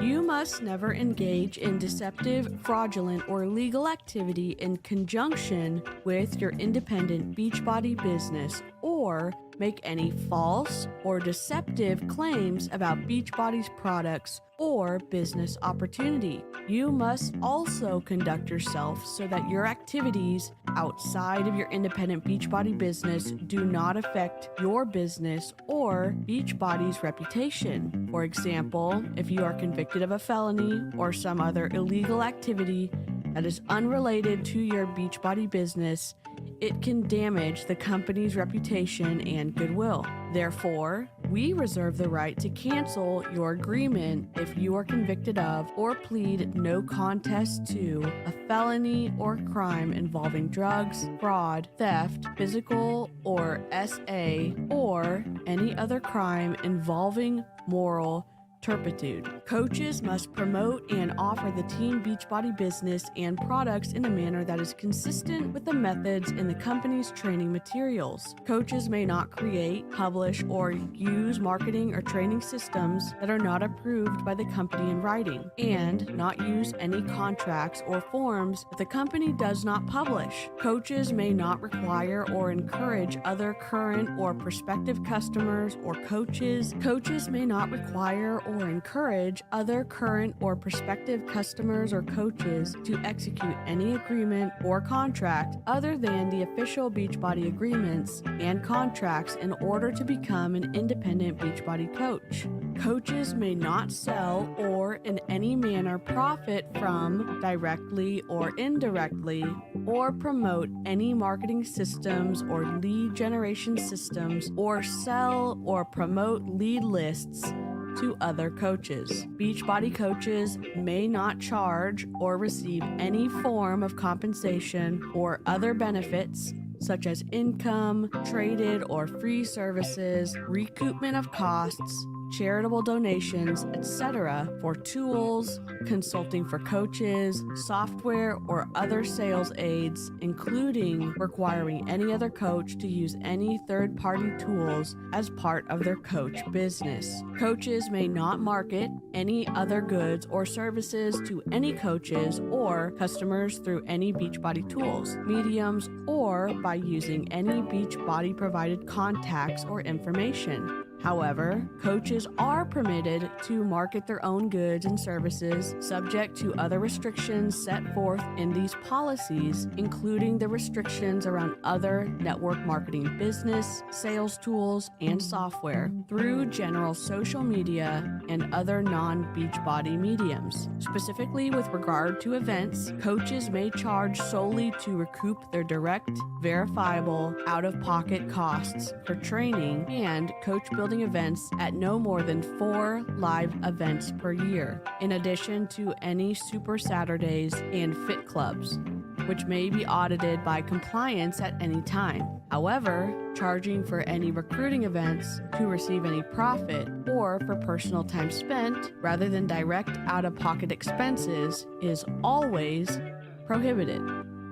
You must never engage in deceptive, fraudulent, or illegal activity in conjunction with your independent Beachbody business or make any false or deceptive claims about Beachbody's products or business opportunity. You must also conduct yourself so that your activities outside of your independent Beachbody business do not affect your business or Beachbody's reputation. For example, if you are convicted of a felony or some other illegal activity that is unrelated to your Beachbody business, it can damage the company's reputation and goodwill. Therefore, we reserve the right to cancel your agreement if you are convicted of or plead no contest to a felony or crime involving drugs, fraud, theft, physical or SA, or any other crime involving moral turpitude. Coaches must promote and offer the Team Beachbody business and products in a manner that is consistent with the methods in the company's training materials. Coaches may not create, publish, or use marketing or training systems that are not approved by the company in writing, and not use any contracts or forms that the company does not publish. Coaches may not require or encourage other current or prospective customers or coaches. Coaches may not require or encourage other current or prospective customers or coaches to execute any agreement or contract other than the official Beachbody agreements and contracts in order to become an independent Beachbody coach. Coaches may not sell or in any manner profit from, directly or indirectly, or promote any marketing systems or lead generation systems or sell or promote lead lists to other coaches. Beachbody coaches may not charge or receive any form of compensation or other benefits such as income, traded or free services, recoupment of costs, charitable donations, etc. for tools, consulting for coaches, software, or other sales aids, including requiring any other coach to use any third-party tools as part of their coach business. Coaches may not market any other goods or services to any coaches or customers through any Beachbody tools, mediums, or by using any Beachbody provided contacts or information. However, coaches are permitted to market their own goods and services subject to other restrictions set forth in these policies, including the restrictions around other network marketing business, sales tools, and software through general social media and other non-Beachbody mediums. Specifically with regard to events, coaches may charge solely to recoup their direct, verifiable, out-of-pocket costs for training and coach building events at no more than 4 live events per year, in addition to any Super Saturdays and fit clubs, which may be audited by compliance at any time. However, charging for any recruiting events to receive any profit or for personal time spent rather than direct out-of-pocket expenses is always prohibited.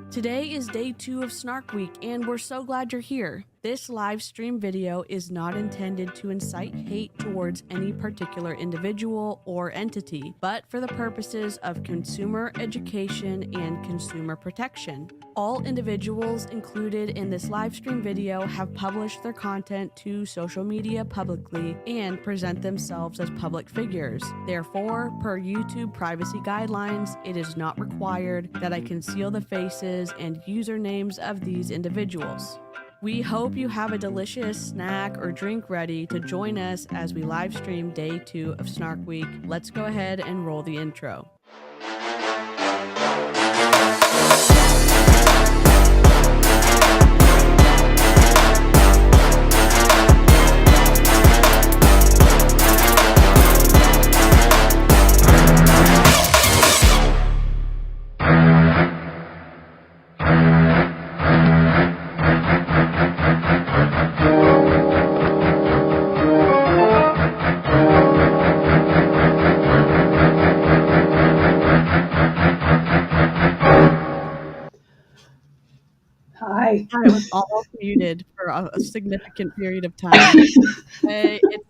Today is day 2 of Snark Week, and we're so glad you're here. This live stream video is not intended to incite hate towards any particular individual or entity, but for the purposes of consumer education and consumer protection. All individuals included in this live stream video have published their content to social media publicly and present themselves as public figures. Therefore, per YouTube privacy guidelines, it is not required that I conceal the faces and usernames of these individuals. We hope you have a delicious snack or drink ready to join us as we live stream day 2 of Snark Week. Let's go ahead and roll the intro. Hi. I was almost muted for a significant period of time. It's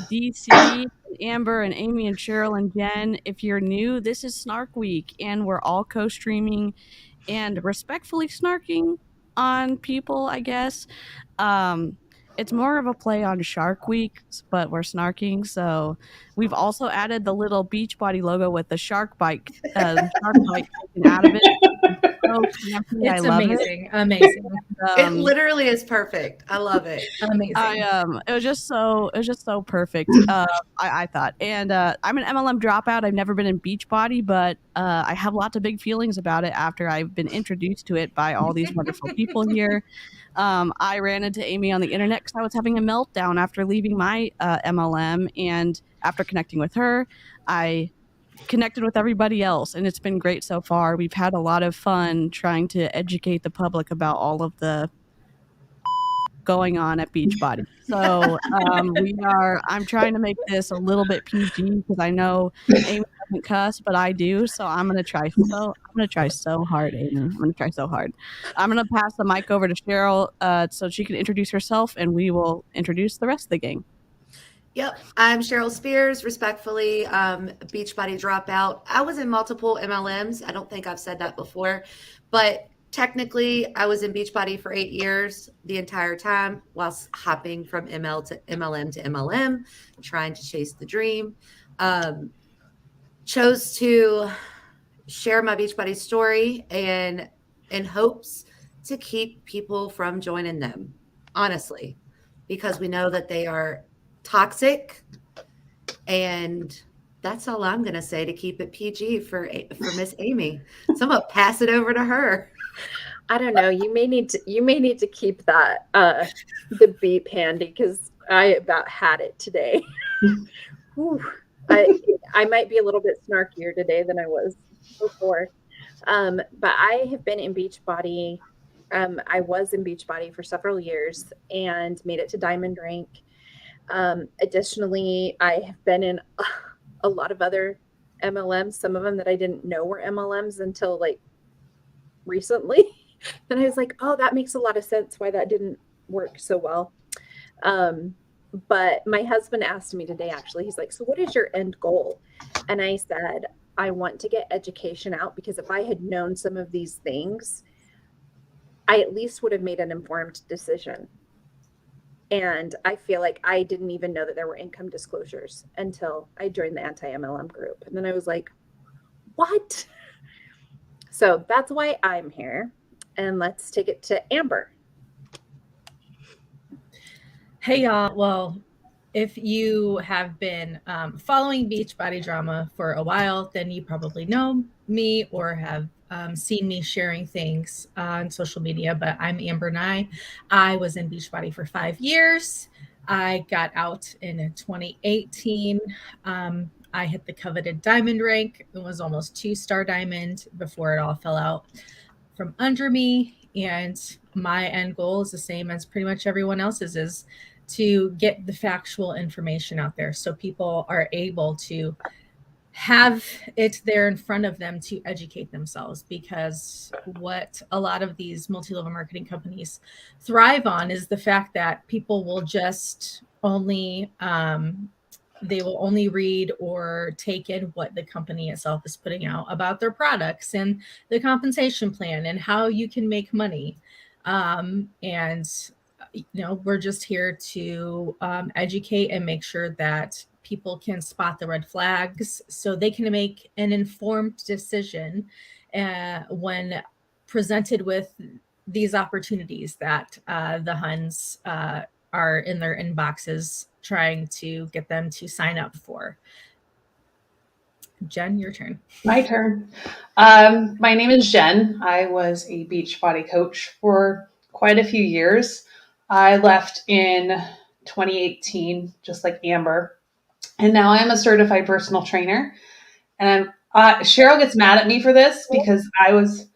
DC, and Amber, and Amy, and Cheryl, and Jen. If you're new, this is Snark Week, and we're all co streaming and respectfully snarking on people, I guess. Um, it's more of a play on Shark Week, but we're snarking. So we've also added the little Beachbody logo with the shark bite taken out of it. So campy, I It's love amazing. Amazing. it. It literally is perfect. I love it. Amazing. It was just so perfect. I thought, and I'm an MLM dropout. I've never been in Beachbody, but I have lots of big feelings about it after I've been introduced to it by all these wonderful people here. I ran into Amy on the internet because I was having a meltdown after leaving my MLM, and after connecting with her, I connected with everybody else, and it's been great so far. We've had a lot of fun trying to educate the public about all of the going on at Beachbody. So I'm trying to make this a little bit PG because I know Amy doesn't cuss, but I do. So I'm gonna try so hard, Amy. I'm gonna try so hard. I'm gonna pass the mic over to Cheryl so she can introduce herself, and we will introduce the rest of the gang. Yep, I'm Cheryl Spears, respectfully, Beachbody dropout. I was in multiple MLMs. I don't think I've said that before, but technically I was in Beachbody for 8 years, the entire time, whilst hopping from ML to MLM to MLM, trying to chase the dream. Chose to share my Beachbody story and in hopes to keep people from joining them, honestly, because we know that they are toxic, and that's all I'm going to say to keep it PG for Miss Amy. So I'm going to pass it over to her. I don't know. You may need to keep that the beep handy because I about had it today. Whew. I might be a little bit snarkier today than I was before. But I have been in Beachbody. I was in Beachbody for several years and made it to Diamond Rank. Additionally, I have been in a lot of other MLMs, some of them that I didn't know were MLMs until like recently. And I was like, oh, that makes a lot of sense why that didn't work so well. But my husband asked me today, actually, he's like, so what is your end goal? And I said, I want to get education out because if I had known some of these things, I at least would have made an informed decision. And I feel like I didn't even know that there were income disclosures until I joined the anti-MLM group. And then I was like, what? So that's why I'm here. And let's take it to Amber. Hey, y'all. Well, if you have been following Beachbody drama for a while, then you probably know me or have seen me sharing things on social media. But I'm Amber Nye. I was in Beachbody for 5 years. I got out in 2018. I hit the coveted diamond rank. It was almost 2-star diamond before it all fell out from under me. And my end goal is the same as pretty much everyone else's, is to get the factual information out there so people are able to have it there in front of them to educate themselves. Because what a lot of these multi-level marketing companies thrive on is the fact that people will just only they will only read or take in what the company itself is putting out about their products and the compensation plan and how you can make money. And we're just here to educate and make sure that people can spot the red flags so they can make an informed decision when presented with these opportunities that the Huns are in their inboxes trying to get them to sign up for. Jen, your turn. My turn. My name is Jen. I was a Beachbody coach for quite a few years. I left in 2018, just like Amber. And now I'm a certified personal trainer. And Cheryl gets mad at me for this because I was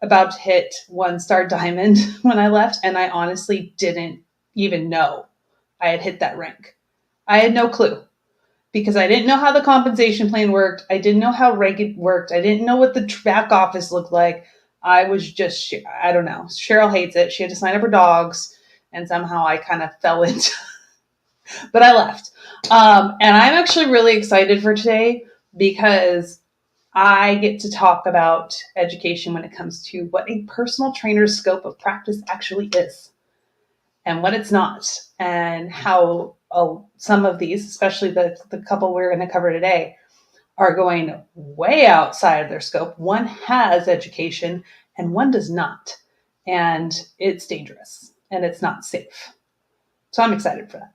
about to hit 1-star diamond when I left. And I honestly didn't even know I had hit that rank. I had no clue because I didn't know how the compensation plan worked. I didn't know how reg worked. I didn't know what the back office looked like. I was just, I don't know. Cheryl hates it. She had to sign up her dogs, and somehow I kind of fell into, but I left. And I'm actually really excited for today because I get to talk about education when it comes to what a personal trainer's scope of practice actually is and what it's not, and how some of these, especially the couple we're going to cover today, are going way outside of their scope. One has education and one does not. And it's dangerous and it's not safe. So I'm excited for that.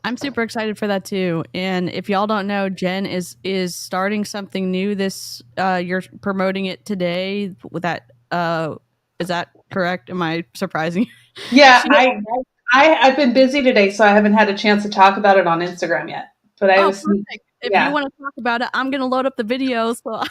I'm super excited for that too. And if y'all don't know, Jen is starting something new this you're promoting it today with that is that correct? Am I surprising you? Yeah, I've been busy today, so I haven't had a chance to talk about it on Instagram yet. But I was perfect. If you want to talk about it, I'm going to load up the video so I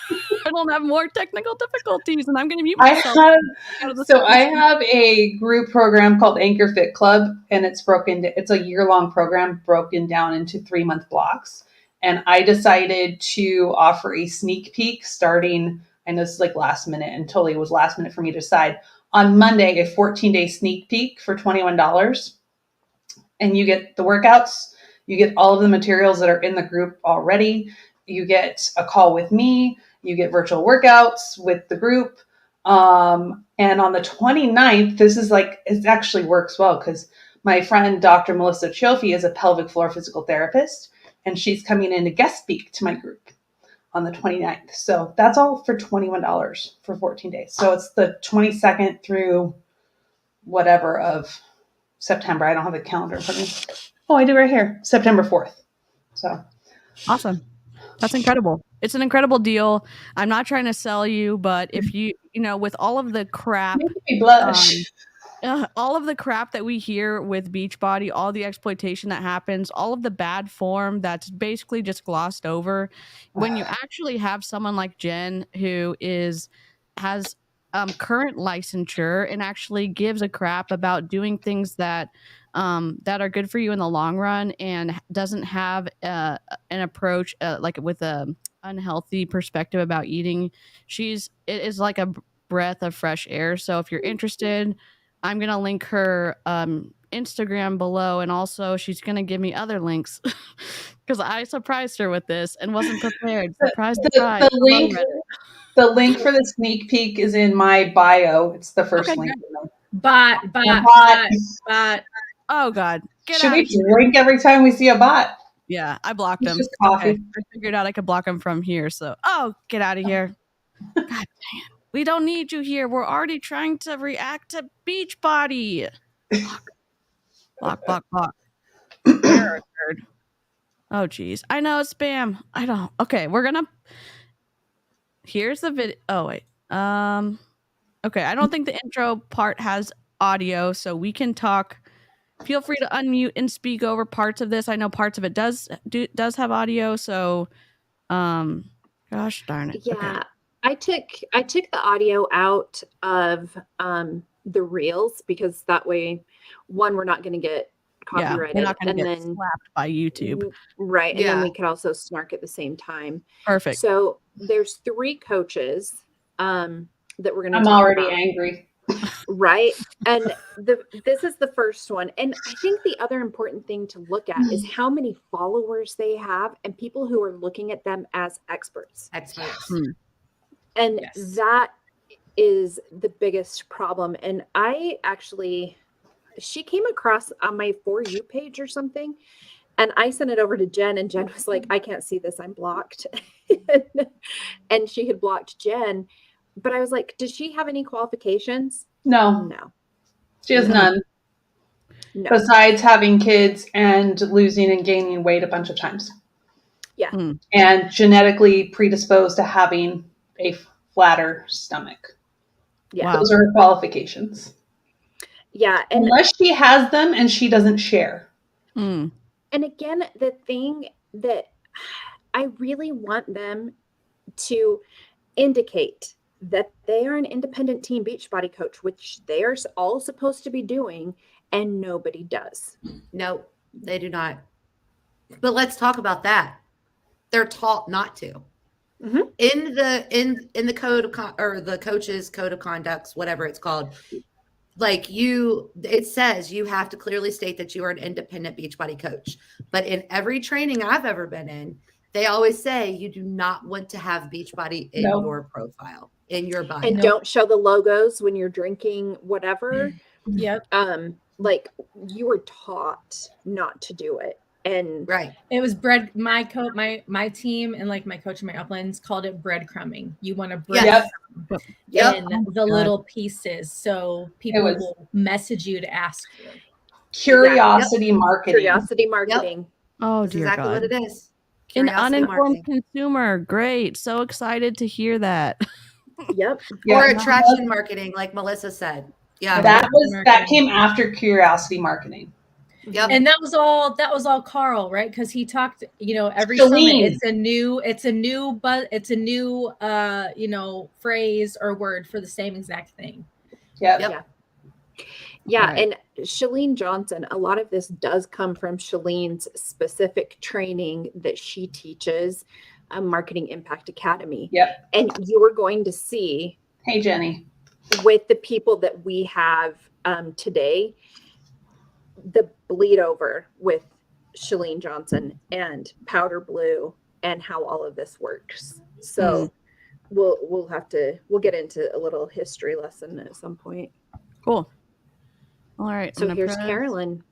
don't have more technical difficulties, and I'm going to mute myself. I have a group program called Anchor Fit Club, and it's a year-long program broken down into 3-month blocks. And I decided to offer a sneak peek starting, I know this is like last minute, and totally it was last minute for me to decide, on Monday, a 14-day sneak peek for $21. And you get the workouts, you get all of the materials that are in the group already, you get a call with me, you get virtual workouts with the group. And on the 29th, it actually works well because my friend, Dr. Melissa Chofie, is a pelvic floor physical therapist, and she's coming in to guest speak to my group on the 29th. So that's all for $21 for 14 days. So it's the 22nd through whatever of September. I don't have the calendar in front of me. Oh, I do right here. September 4th. So awesome. That's incredible. It's an incredible deal. I'm not trying to sell you, but if you with all of the crap, make me blush. All of the crap that we hear with Beachbody, all the exploitation that happens, all of the bad form that's basically just glossed over. When you actually have someone like Jen who has current licensure and actually gives a crap about doing things that are good for you in the long run and doesn't have an approach like with a unhealthy perspective about eating, it is like a breath of fresh air. So if you're interested, I'm going to link her Instagram below, and also she's going to give me other links because I surprised her with this and wasn't prepared. Surprise, surprise. The link for the sneak peek is in my bio. It's the first link. Bot. Oh, God. Should we drink every time we see a bot? Yeah, I blocked him. Just coffee. Okay. I figured out I could block him from here. So, get out of here. God damn. We don't need you here. We're already trying to react to Beachbody. Block. Oh, geez. I know it's spam. I don't. Okay, here's the video. Oh, wait. Okay, I don't think the intro part has audio, so we can talk. Feel free to unmute and speak over parts of this. I know parts of it does have audio, so gosh darn it. Yeah. Okay. I took the audio out of the reels because that way, one, we're not going to get copyrighted, we're not going to get slapped by YouTube, right? And then we could also snark at the same time. Perfect. So there's 3 coaches that we're going to. I'm already angry. Right. And this is the first one. And I think the other important thing to look at is how many followers they have and people who are looking at them as experts. And that is the biggest problem. And she came across on my For You page or something. And I sent it over to Jen, and Jen was like, I can't see this. I'm blocked. And she had blocked Jen. But I was like, does she have any qualifications? No. She has none. No. Besides having kids and losing and gaining weight a bunch of times. Yeah. and genetically predisposed to having a flatter stomach. Yeah. Wow. Those are her qualifications. Yeah. And Unless she has them and she doesn't share. Mm. and again, the thing that I really want them to indicate that they are an independent teen Beachbody coach, which they are all supposed to be doing, and nobody does. No, they do not. But let's talk about that. They're taught not to. Mhm. In the code of or the coach's code of conducts, whatever it's called, like it says you have to clearly state that you are an independent Beachbody coach. But in every training I've ever been in, they always say you do not want to have Beachbody in No. your profile, in your bio. And don't show the logos when you're drinking whatever. Yep. Like you were taught not to do it. And Right. It was my team and like my coach in my uplands called it breadcrumbing. You want to bread Yep. Yep. in the little pieces so people was- will message you to ask you. Curiosity marketing. curiosity marketing. Oh, That's dear exactly God. what it is. An Curiosity uninformed marketing. consumer. Great. So excited to hear that. Yep. Yeah, Or attraction marketing, like Melissa said. Yeah. that came after curiosity marketing. Yep. And that was all Carl, right? Because he talked, every Shalene. summit, it's a new phrase or word for the same exact thing. Yep. Yep. Yeah. Right. And Shalene Johnson, a lot of this does come from Shalene's specific training that she teaches, Marketing Impact Academy. Yep. And you are going to see Hey, Jenny. with the people that we have today, the bleed over with Shalene Johnson and Powder Blue and how all of this works. So we'll get into a little history lesson at some point. Cool. All right. So here's Carolyn.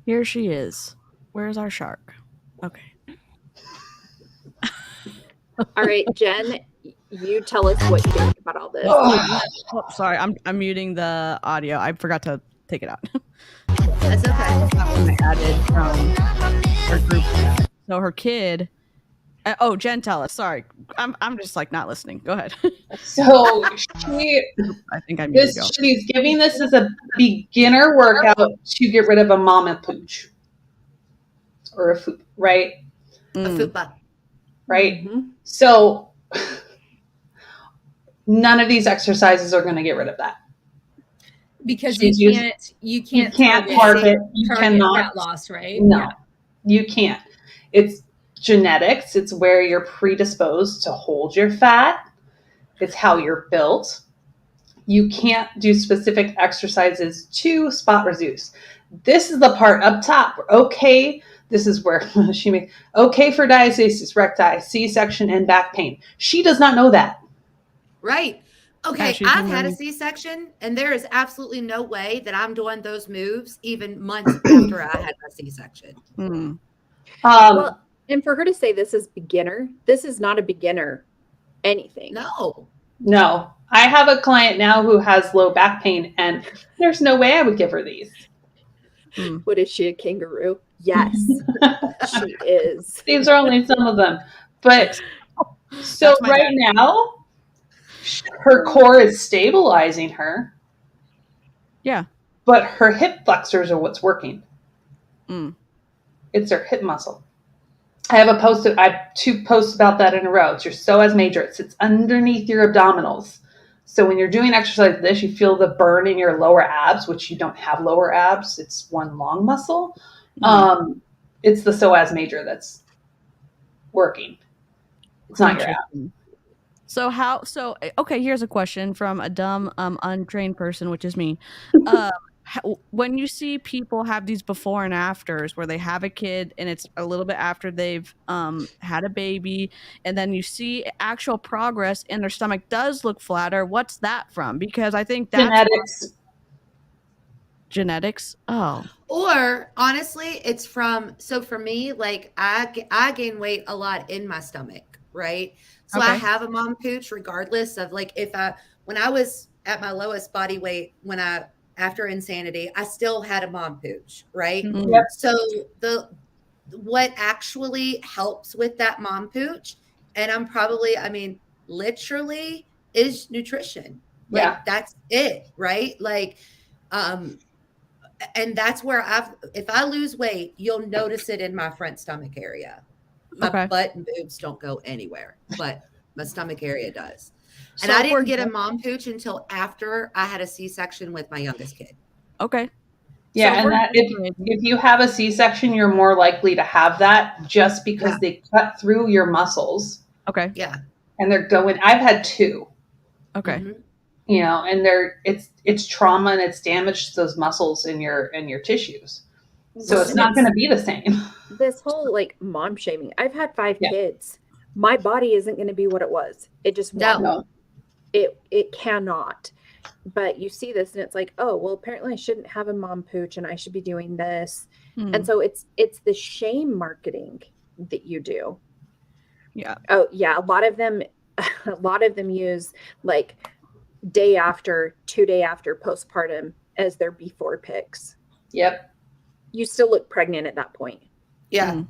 Here she is. Where's our shark? Okay. All right, Jen, you tell us what you think about all this. Oh, sorry. I'm muting the audio. I forgot to take it out. That's okay. I added from her group chat. So her kid. Jen, tell us. Sorry, I'm just like not listening. Go ahead. So I think I muted you. she's giving this as a beginner workout to get rid of a mama pooch or a food, right? A fupa. Right. Mhm. So none of these exercises are going to get rid of that. Because She's you You can't can't target. You target cannot. fat loss, right? No, Yeah. you can't. It's genetics. It's where you're predisposed to hold your fat. It's how you're built. You can't do specific exercises to spot reduce. This is the part up top. Okay, this is where she made okay for diastasis recti, C-section, and back pain. She does not know that. Right. Okay, Yeah, she's I've been had a learning. C-section, and there is absolutely no way that I'm doing those moves even months after I had my C-section. Well, and for her to say this is beginner, this is not a beginner anything. No. I have a client now who has low back pain, and there's no way I would give her these. What is she, a kangaroo? Yes, she is. These are only some of them. But so That's my right now, her core is stabilizing her. Yeah. But her hip flexors are what's working. It's her hip muscle. I have 2 posts about that in a row. It's your psoas major. It sits underneath your abdominals. So when you're doing exercise like this, you feel the burn in your lower abs, which you don't have lower abs. It's one long muscle. It's the psoas major that's working. It's not your ab. So okay, here's a question from a dumb, untrained person, which is me. When you see people have these before and afters where they have a kid and it's a little bit after they've had a baby, and then you see actual progress and their stomach does look flatter, what's that from? Because I think that's genetics. Oh. Or honestly, it's so for me, like I gain weight a lot in my stomach, right? So I have a mom pooch regardless of like when I was at my lowest body weight after insanity, I still had a mom pooch, right? Yep. So what actually helps with that mom pooch, and literally is nutrition. Like Yeah. that's it, right? Like, and that's where if I lose weight, you'll notice it in my front stomach area. My Okay. butt and boobs don't go anywhere, but my stomach area does. And So I for didn't get a mom pooch until after I had a C-section with my youngest kid. Okay. Yeah, So and for that if you have a C-section, you're more likely to have that just because they cut through your muscles Okay. Yeah. and they're going. I've had two, Okay. Mhm. you know, and it's trauma and it's damaged those muscles in your tissues. So Well, it's and not going to be the same. this whole like mom shaming. I've had 5 Yeah. kids. My body isn't going to be what it was. It just No. won't. No. It cannot. But you see this and it's like, oh, well, apparently I shouldn't have a mom pooch and I should be doing this. Hmm. And so it's the shame marketing that you do. Yeah. Oh yeah, a lot of them use like day after, 2 day after postpartum as their before pics. Yep. You still look pregnant at that point. Yeah. Hmm.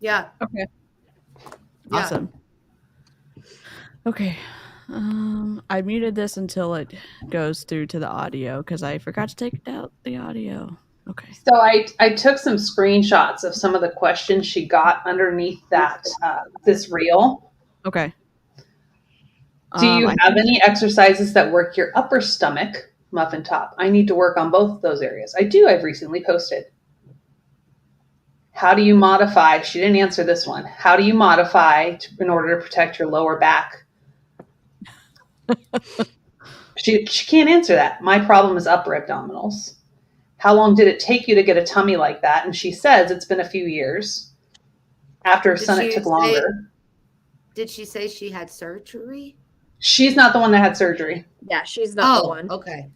Yeah. Okay. Yeah. Awesome. Okay. I muted this until it goes through to the audio because I forgot to take out the audio. Okay. So I took some screenshots of some of the questions she got underneath that this reel. Okay. Do you I have think- any exercises that work your upper stomach, muffin top? I need to work on both of those areas. I do. I've recently posted. How do you modify? She didn't answer this one. How do you modify in order to protect your lower back? She can't answer that. My problem is upper abdominals. How long did it take you to get a tummy like that? And she says it's been a few years. After her Did son, it she took say- longer. Did she say she had surgery? She's not the one that had surgery. Yeah, she's not the Oh, one. okay.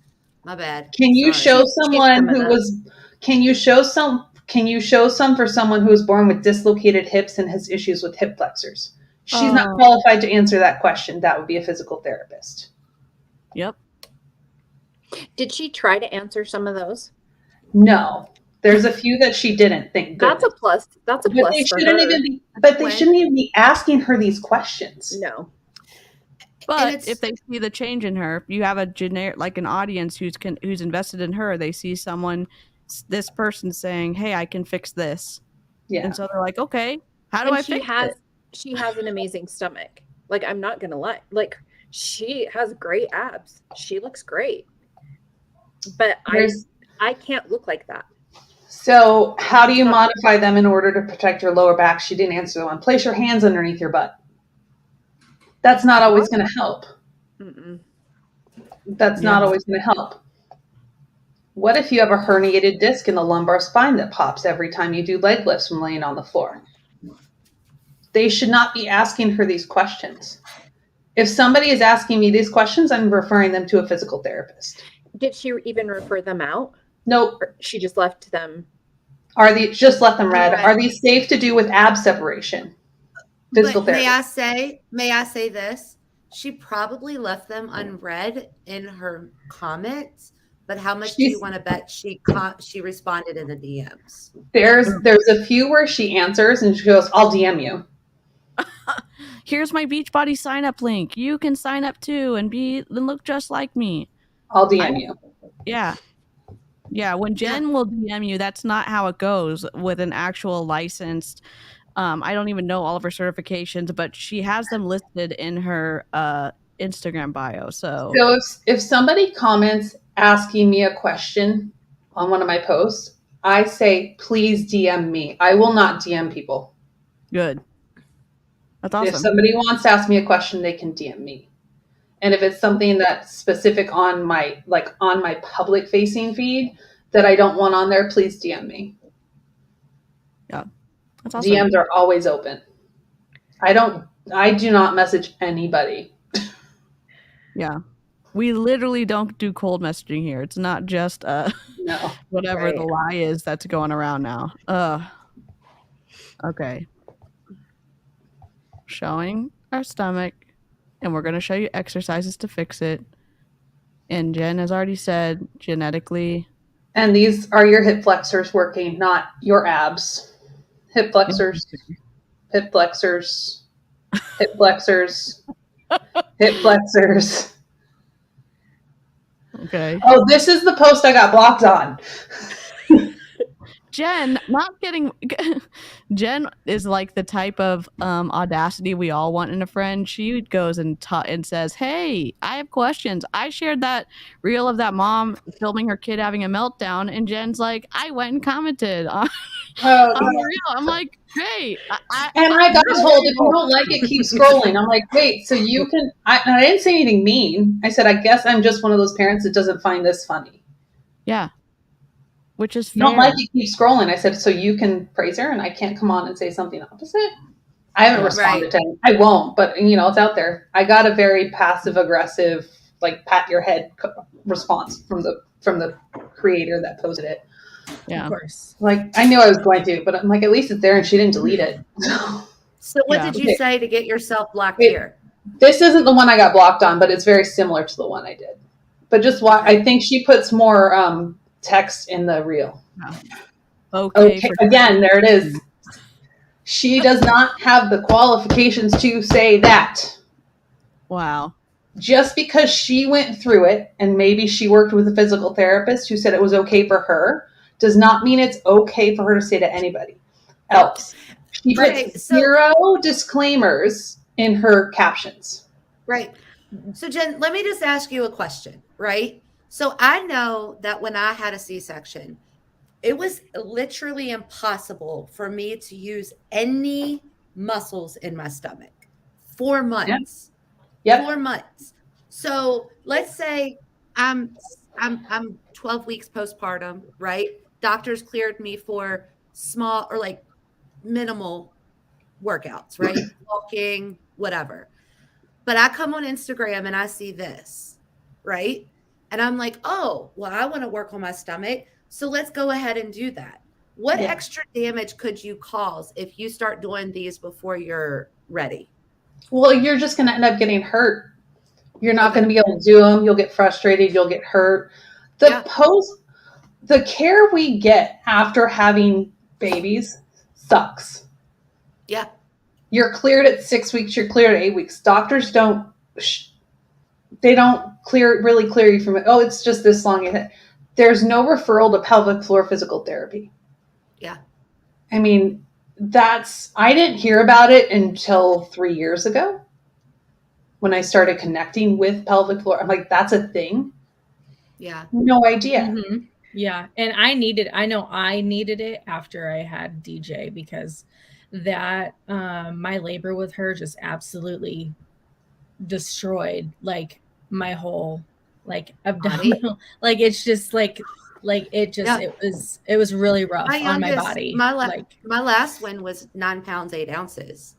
My bad. Can you Sorry. show She's someone coming who up. was? Can you show some for someone who was born with dislocated hips and has issues with hip flexors? She's not Oh. qualified to answer that question. That would be a physical therapist. Yep. Did she try to answer some of those? No, there's a few that she didn't. Thank goodness. That's a plus. That's a But plus they for shouldn't her. even be. But they When- shouldn't even be asking her these questions. No. But it's- if they see the change in her, you have a generic, like an audience who's invested in her. They see this person saying, "Hey, I can fix this," Yeah. and so they're like, "Okay, how do And I she fix has it?" she has an amazing stomach. Like, I'm not gonna lie. Like, she has great abs. She looks great. But I can't look like that. So how do you modify them in order to protect your lower back? She didn't answer the one. Place your hands underneath your butt. That's not always going to help. Mm-mm. That's not always going to help. What if you have a herniated disc in the lumbar spine that pops every time you do leg lifts from laying on the floor? They should not be asking her these questions. If somebody is asking me these questions, I'm referring them to a physical therapist. Did she even refer them out? Nope. Or she just left them? Just let them read. Right. Are these safe to do with ab separation? Physical But therapy. may I say this? She probably left them unread in her comments, but how much do you want to bet she responded in the DMs? There's a few where she answers and she goes, "I'll DM you." Here's my Beachbody sign up link. You can sign up too and look just like me. I'll DM you. Yeah. Yeah, when Jen will DM you, that's not how it goes with an actual licensed. I don't even know all of her certifications, but she has them listed in her Instagram bio. So if somebody comments asking me a question on one of my posts, I say, please DM me. I will not DM people. good. That's awesome. If somebody wants to ask me a question, they can DM me. And if it's something that's specific on my public facing feed that I don't want on there, please DM me. Yeah. That's awesome. DMs are always open. I do not message anybody. Yeah. We literally don't do cold messaging here. It's not just No. whatever Right. the lie is that's going around now. Okay. Showing our stomach, and we're going to show you exercises to fix it. And Jen has already said genetically And these are your hip flexors working, not your abs. Hip flexors, hip flexors, hip flexors, hip flexors. Okay. Oh, this is the post I got blocked on. Jen, not getting Jen is like the type of audacity we all want in a friend. She goes and says, "Hey, I have questions. I shared that reel of that mom filming her kid having a meltdown," and Jen's like, "I went and commented on, Oh, on the reel." I'm like, "Hey, and I got told if you don't like it, keep scrolling. I'm like, wait, so you can? And I didn't say anything mean. I said, I guess I'm just one of those parents that doesn't find this funny. yeah." Which is You fair. don't like it, keep scrolling. I said, so you can praise her, and I can't come on and say something opposite. I haven't responded to him. I won't, but it's out there. I got a very passive aggressive, like pat your head response from the creator that posted it. Yeah. Of course. Like I knew I was going to, but I'm like, at least it's there, and she didn't delete it. So what did you say to get yourself blocked here? This isn't the one I got blocked on, but it's very similar to the one I did. But just why I think she puts more text in the reel. Okay. Again, there it is. She does not have the qualifications to say that. Wow. Just because she went through it and maybe she worked with a physical therapist who said it was okay for her does not mean it's okay for her to say to anybody else. She puts zero disclaimers in her captions. Right. So Jen, let me just ask you a question, right? So I know that when I had a C-section, it was literally impossible for me to use any muscles in my stomach. 4 months. Yep. 4 months. So let's say I'm 12 weeks postpartum, right? Doctors cleared me for small or like minimal workouts, right? Walking, whatever. But I come on Instagram and I see this, right? And I'm like, oh, well, I want to work on my stomach. So let's go ahead and do that. What extra damage could you cause if you start doing these before you're ready? Well, you're just going to end up getting hurt. You're not going to be able to do them. You'll get frustrated. You'll get hurt. The care we get after having babies sucks. Yeah. You're cleared at 6 weeks. You're cleared at 8 weeks. Doctors don't really clear you from it. Oh, it's just this long. There's no referral to pelvic floor physical therapy. Yeah. I mean, I didn't hear about it until 3 years ago when I started connecting with pelvic floor. I'm like, that's a thing? Yeah. No idea. Mm-hmm. Yeah. And I needed it after I had DJ because that my labor with her just absolutely destroyed like my whole like abdominal. Like it's just like it was really rough on my body. My last one was 9 pounds 8 ounces.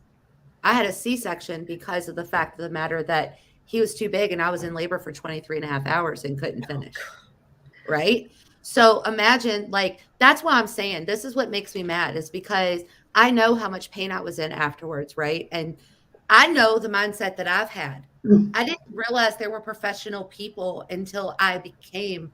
I had a C-section because of the fact of the matter that he was too big and I was in labor for 23 and a half hours and couldn't finish. Right. So imagine, like, that's why I'm saying this is what makes me mad, is because I know how much pain I was in afterwards. Right. And I know the mindset that I've had. I didn't realize there were professional people until I became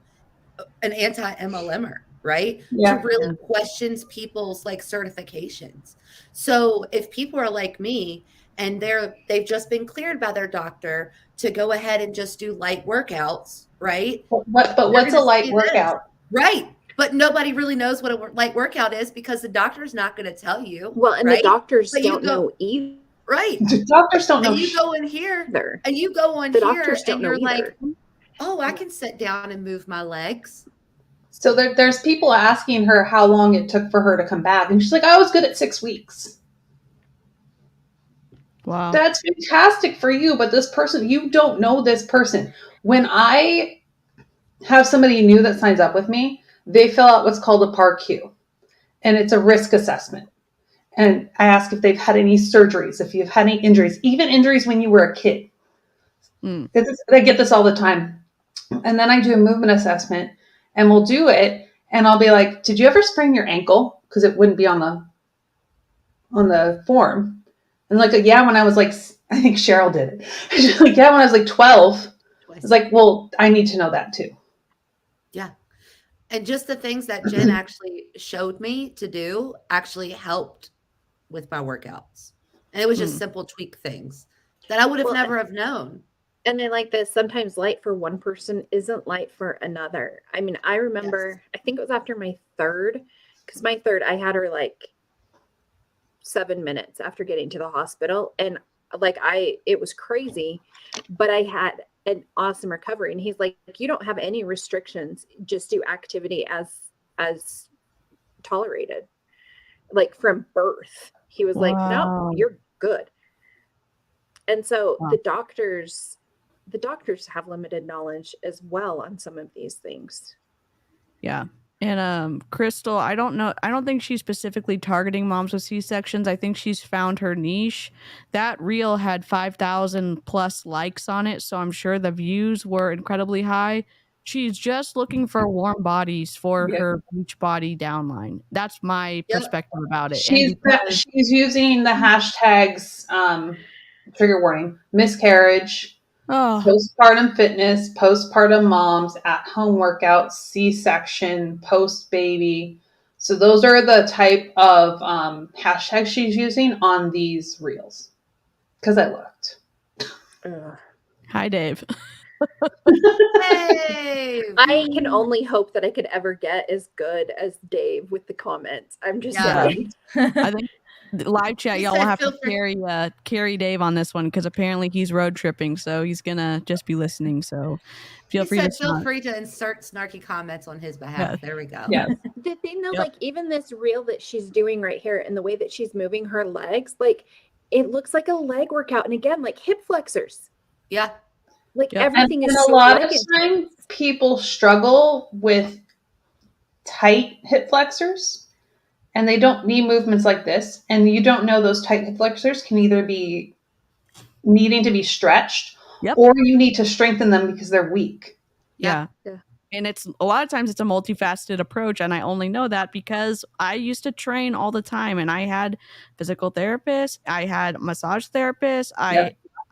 an anti-MLMer, right? Yeah. To really questions people's like certifications. So if people are like me and they've just been cleared by their doctor to go ahead and just do light workouts, right? But what's a light workout? Right. But nobody really knows what a light workout is because the doctor's not going to tell you. Well, and the doctors don't know either. Right. The doctors don't know. And you go in here and you go on here and you're like, oh, I can sit down and move my legs. So there's people asking her how long it took for her to come back. And she's like, I was good at 6 weeks. Wow. That's fantastic for you. But this person, you don't know this person. When I have somebody new that signs up with me, they fill out what's called a PAR-Q. And it's a risk assessment. And I ask if they've had any surgeries, if you've had any injuries, even injuries when you were a kid. They get this all the time. And then I do a movement assessment and we'll do it. And I'll be like, did you ever sprain your ankle? Because it wouldn't be on the form. And like, yeah, when I was like, I think Cheryl did it. She's like, yeah, when I was like 12. I was like, well, I need to know that too. Yeah. And just the things that Jen actually showed me to do actually helped with my workouts. And it was just simple tweak things that I would have never have known. And then like this, sometimes light for one person isn't light for another. I mean, I remember, I think it was after my third, because my third, I had her like 7 minutes after getting to the hospital. And like, it was crazy, but I had an awesome recovery. And he's like, you don't have any restrictions, just do activity as tolerated, like from birth. He was like, no, you're good. And so the doctors have limited knowledge as well on some of these things. Yeah. And Crystal, I don't think she's specifically targeting moms with C-sections. I think she's found her niche. That reel had 5,000 plus likes on it, so I'm sure the views were incredibly high. She's just looking for warm bodies for her Beachbody downline. That's my perspective about it. She's using the hashtags, trigger warning, miscarriage, postpartum fitness, postpartum moms, at-home workouts, C-section, post-baby. So those are the type of hashtags she's using on these reels. Because I looked. Hi, Dave. Hey! I can only hope that I could ever get as good as Dave with the comments. I'm just saying. I think live chat, y'all will have to carry Dave on this one because apparently he's road tripping, so he's gonna just be listening. So feel free to insert snarky comments on his behalf. There we go. Yeah. The thing though, like even this reel that she's doing right here and the way that she's moving her legs, like it looks like a leg workout. And again, like hip flexors. Yeah. Like everything is a lot of times people struggle with tight hip flexors and they don't need movements like this. And you don't know those tight hip flexors can either be needing to be stretched or you need to strengthen them because they're weak. Yeah. And it's a lot of times it's a multifaceted approach. And I only know that because I used to train all the time and I had physical therapists, I had massage therapists,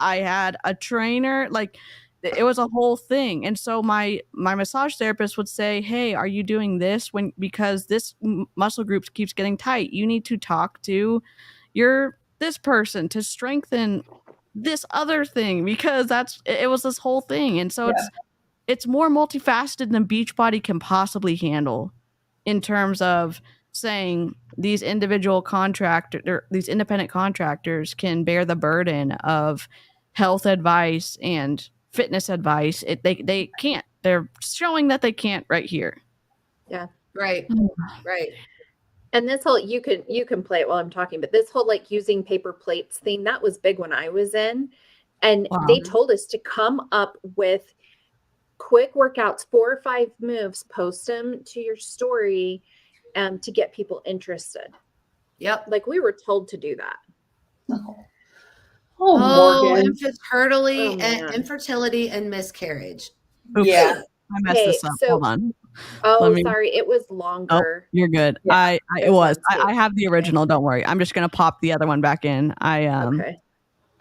I had a trainer, like it was a whole thing. And so my massage therapist would say, hey, are you doing this because this muscle group keeps getting tight? You need to talk to this person to strengthen this other thing because it was this whole thing. And so it's more multifaceted than Beachbody can possibly handle in terms of saying these independent contractors can bear the burden of health advice and fitness advice. They can't. They're showing that they can't right here. Yeah. Right. And this whole you can play it while I'm talking, but this whole like using paper plates thing, that was big when I was in. And they told us to come up with quick workouts, 4 or 5 moves, post them to your story to get people interested. Yep. Like we were told to do that. Morgan. Infertility and miscarriage. Oops. Yeah. I messed this up. Hold on. Sorry. It was longer. Oh, you're good. Yeah, it was. I have the original. Don't worry. I'm just going to pop the other one back in. Okay.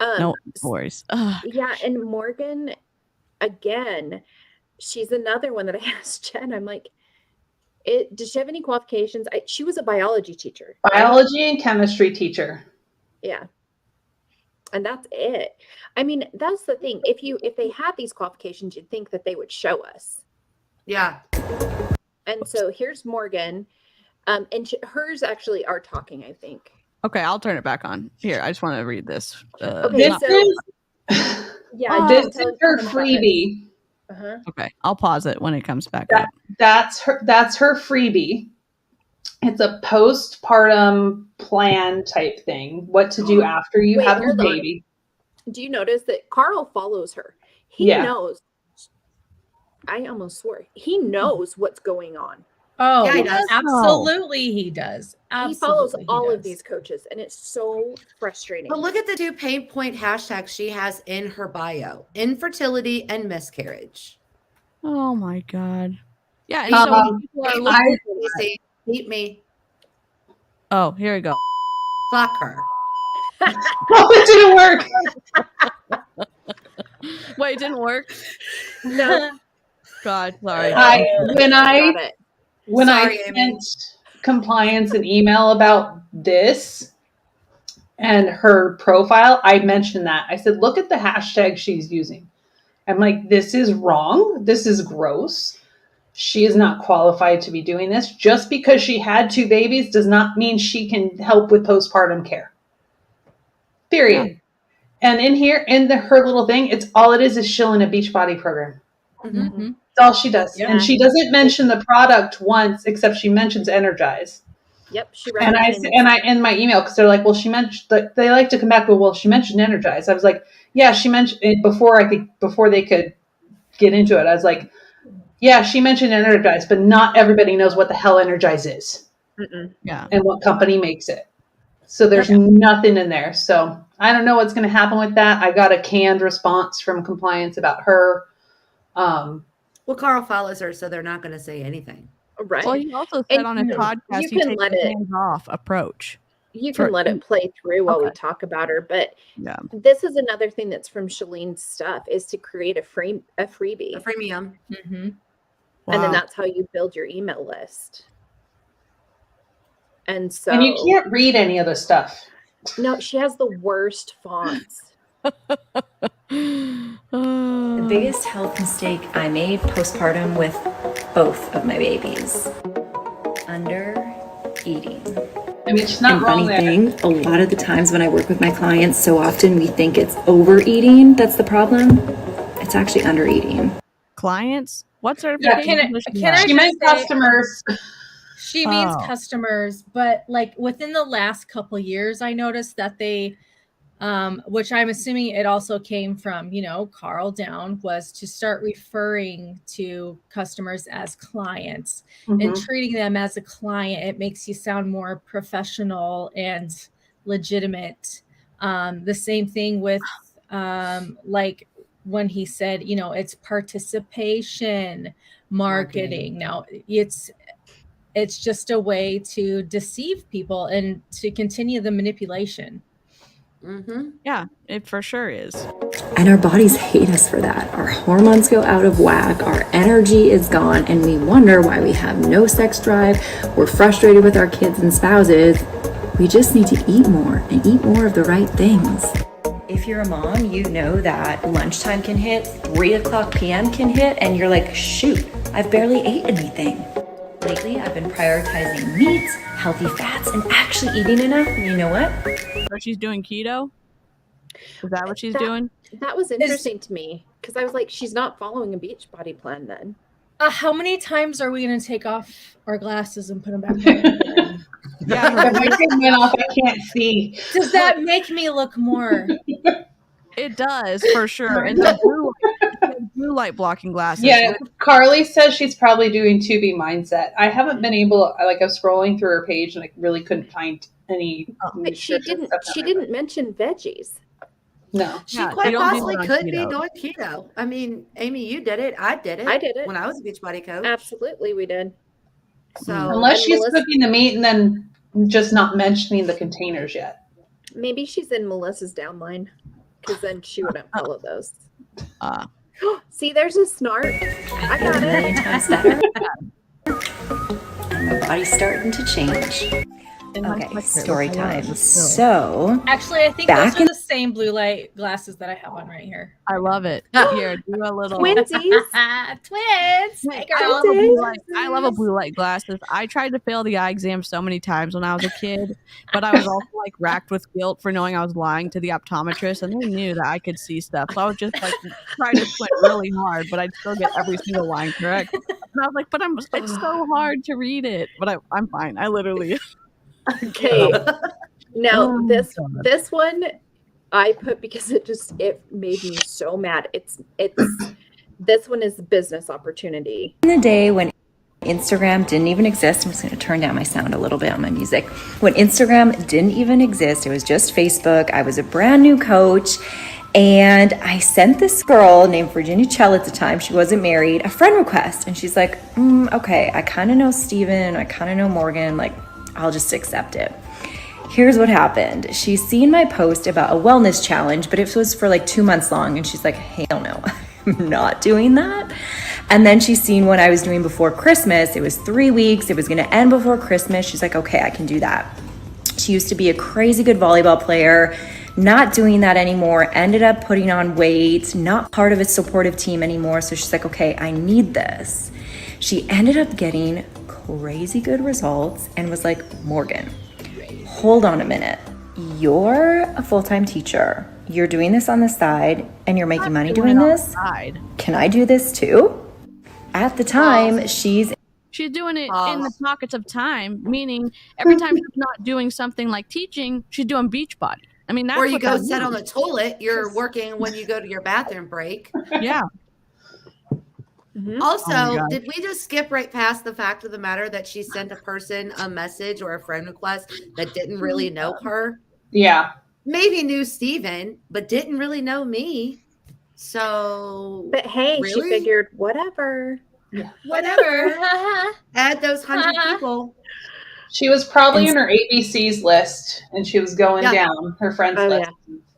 No worries. Yeah. And Morgan, again, she's another one that I asked Jen. I'm like, does she have any qualifications? She was a biology teacher. Biology and chemistry teacher. Yeah. And that's it. I mean, that's the thing. If they had these qualifications, you'd think that they would show us. Yeah. And so here's Morgan. And hers actually are talking, I think. Okay, I'll turn it back on. Here, I just want to read this. This is her freebie. Okay, I'll pause it when it comes back up. That's her freebie. It's a postpartum plan type thing. What to do after you have your baby. Do you notice that Carl follows her? He knows. I almost swore. He knows what's going on. Oh, yeah, he does. Absolutely, he does. Absolutely, he follows all of these coaches, and it's so frustrating. But look at the 2 pain point hashtags she has in her bio: infertility and miscarriage. Oh my God! Yeah, and so people are looking. Beat me. Oh, here we go. Fuck her. Oh, it didn't work. Wait, it didn't work? No. God, sorry. When Sorry, I Amy. sent compliance an email about this and her profile, I mentioned that. I said, look at the hashtag she's using. I'm like, this is wrong. This is gross. She is not qualified to be doing this. Just because she had 2 babies does not mean she can help with postpartum care. Period. Yeah. And in here, her little thing, it's all it is shilling a Beachbody program. Mm-hmm. That's all she does. Yeah. And she doesn't mention the product once, except she mentions Energize. Yep, she And I in my email, because they're like, well, she mentioned, they like to come back, well, she mentioned Energize. I was like, yeah, she mentioned it before they could get into it. I was like, yeah, she mentioned Energize, but not everybody knows what the hell Energize is. Yeah. And what company makes it. So there's nothing in there. So I don't know what's going to happen with that. I got a canned response from compliance about her. Well, Carl follows her, so they're not going to say anything. Right. Well, he also said on his podcast you he can takes let a it hands-off approach. You can let it play through while we talk about her, but this is another thing that's from Shalene's stuff is to create a freebie, A freemium. Mm-hmm. Wow. and then that's how you build your email list. And so, and you can't read any of the stuff. No, she has the worst fonts. The biggest health mistake I made postpartum with both of my babies: under eating. I mean, it's not wrong there. Funny thing, a lot of the times when I work with my clients, so often we think it's overeating that's the problem. It's actually under eating. Clients? What certification? She meant customers. She means customers, but like within the last couple years, I noticed that they, which I'm assuming it also came from, Carl Down, was to start referring to customers as clients and treating them as a client. It makes you sound more professional and legitimate. The same thing with like when he said, it's participation marketing. Now it's just a way to deceive people and to continue the manipulation. Yeah, it for sure is. And our bodies hate us for that. Our hormones go out of whack, our energy is gone, and we wonder why we have no sex drive. We're frustrated with our kids and spouses. We just need to eat more and eat more of the right things. If you're a mom, you know that lunchtime can hit, 3:00 p.m. can hit, and you're like, shoot, I've barely ate anything. Lately, I've been prioritizing meats, healthy fats, and actually eating enough. And you know what? So she's doing keto? Is that what she's doing? That was interesting to me because I was like, she's not following a Beachbody plan then. How many times are we going to take off our glasses and put them back on? Yeah, my kid went off. I can't see. Does that make me look more? It does, for sure. And the blue light blocking glasses. Yeah, Carly says she's probably doing Tubi Mindset. I haven't been able, I was scrolling through her page and I really couldn't find any. But she didn't mention veggies. No. She quite possibly could be doing keto. I mean, Amy, you did it. I did it. When I was a Beachbody coach. Absolutely, we did. So unless she's cooking the meat and then just not mentioning the containers yet. Maybe she's in Melissa's downline because then she wouldn't follow those. See, there's a Snark. I got a million it. times better. And my body's starting to change. Okay, story time. So, actually, I think those are the same blue light glasses that I have on right here. I love it. Here, do a little twins. Hey, I love a blue light glasses. I tried to fail the eye exam so many times when I was a kid, but I was also racked with guilt for knowing I was lying to the optometrist, and they knew that I could see stuff. So I was just trying to squint really hard, but I'd still get every single line correct. And I was like, but it's so hard to read it. But I'm fine. I literally. Okay. Now this one I put because it made me so mad. It's this one is business opportunity. In the day when Instagram didn't even exist, I'm just going to turn down my sound a little bit on my music. When Instagram didn't even exist, it was just Facebook. I was a brand new coach. And I sent this girl named Virginia Chell at the time, she wasn't married, a friend request. And she's like, okay, I kind of know Steven, I kind of know Morgan, I'll just accept it. Here's what happened. She's seen my post about a wellness challenge, but it was for 2 months long. And she's like, hell no, I'm not doing that. And then she's seen what I was doing before Christmas. It was 3 weeks. It was going to end before Christmas. She's like, okay, I can do that. She used to be a crazy good volleyball player, not doing that anymore, ended up putting on weight, not part of a supportive team anymore. So she's like, okay, I need this. She ended up getting crazy good results and was like, Morgan, hold on a minute. You're a full-time teacher. You're doing this on the side and you're making money doing this. Can I do this too? At the time, she's doing it in the pockets of time, meaning every time she's not doing something like teaching, she's doing Beachbody. I mean, that's or you what go that sit on means. the toilet. You're working when you go to your bathroom break. Yeah. Also, did we just skip right past the fact of the matter that she sent a person a message or a friend request that didn't really know her? Yeah. Maybe knew Steven, but didn't really know me. So, But hey, she really? figured whatever. Yeah. Whatever. Add those 100 people. She was probably in her ABCs list, and she was going down her friends list.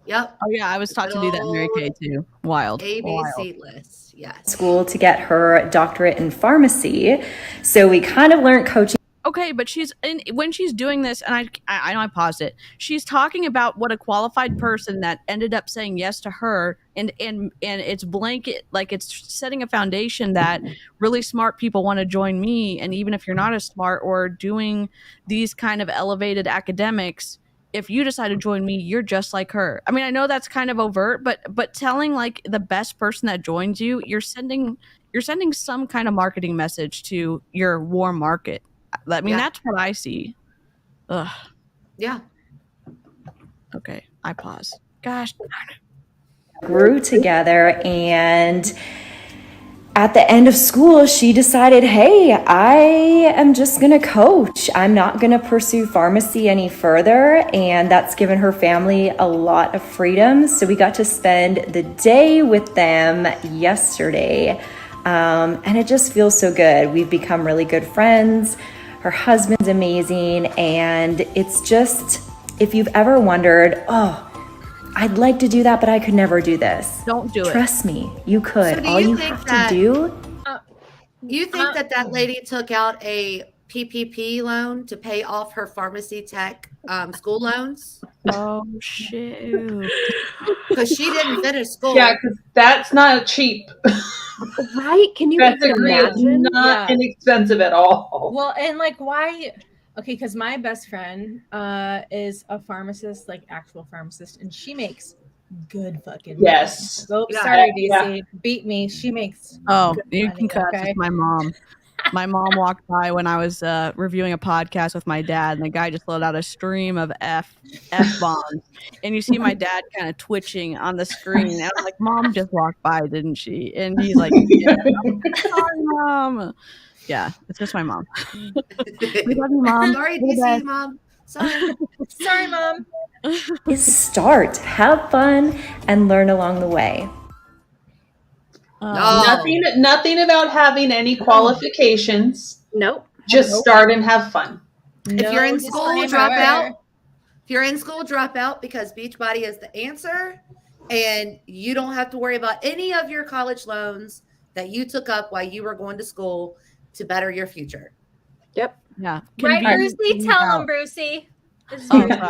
Yep. Oh yeah, I was taught to do that in Mary Kay too. Wild. ABC list. Yes. school to get her doctorate in pharmacy. So we kind of learned coaching. Okay, but when she's doing this, and I know I paused it. She's talking about what a qualified person that ended up saying yes to her, and it's blanket, like it's setting a foundation that really smart people want to join me. And even if you're not as smart or doing these kind of elevated academics, if you decide to join me, you're just like her. I mean, I know that's kind of overt, but telling like the best person that joins you, you're sending some kind of marketing message to your warm market. I mean, that's what I see. Ugh. Yeah. Okay, I pause. Gosh. Grew together, and at the end of school, she decided, hey, I am just going to coach. I'm not going to pursue pharmacy any further. And that's given her family a lot of freedom. So we got to spend the day with them yesterday. And it just feels so good. We've become really good friends. Her husband's amazing. And it's just, if you've ever wondered, oh, I'd like to do that, but I could never do this. Don't do it. Trust me, you could. So do All you you think have that- to do. You think that lady took out a PPP loan to pay off her pharmacy tech school loans? Oh, shoot. Because she didn't finish school. Yeah, because that's not cheap. Right? Can you That even degree is imagine? not inexpensive at all. Well, and like, why? Okay, because my best friend is a pharmacist, like actual pharmacist, and she makes good fucking money. Yes. Oh, Yeah. sorry, DC. Yeah. Beat me. She makes Oh, good you money, can cuss. okay? It's my mom. My mom walked by when I was reviewing a podcast with my dad, and the guy just let out a stream of F bombs. And you see my dad kind of twitching on the screen. And I'm like, Mom just walked by, didn't she? And he's like, yeah. I'm like, sorry, Mom. Yeah, it's just my mom. We love you, Mom. Sorry, You're the DC, best. Mom. Sorry. Sorry, Mom. Is start, have fun, and learn along the way. No. Nothing about having any qualifications. Nope. Just start and have fun. If you're in school, disclaimer. drop out. If you're in school, drop out because Beachbody is the answer. And you don't have to worry about any of your college loans that you took up while you were going to school to better your future. Yep. Yeah. Right, Convenient Brucey? Tell out. him, Brucey. This is Oh, your- sorry.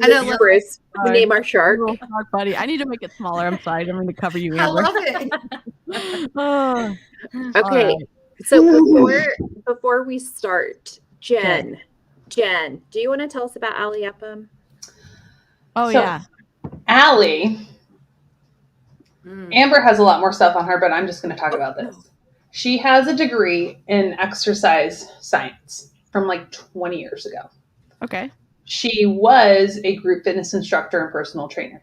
I know, This is Bruce. We Sorry. name our shark. Little shark buddy. I need to make it smaller. I'm sorry. I didn't mean to cover you, I Amber. love it. Oh. Okay. All right. So before we start, Jen, do you want to tell us about Ali Upham? Oh, So- yeah. Allie, Mm. Amber has a lot more stuff on her, but I'm just going to talk about this. She has a degree in exercise science from like 20 years ago. Okay. She was a group fitness instructor and personal trainer.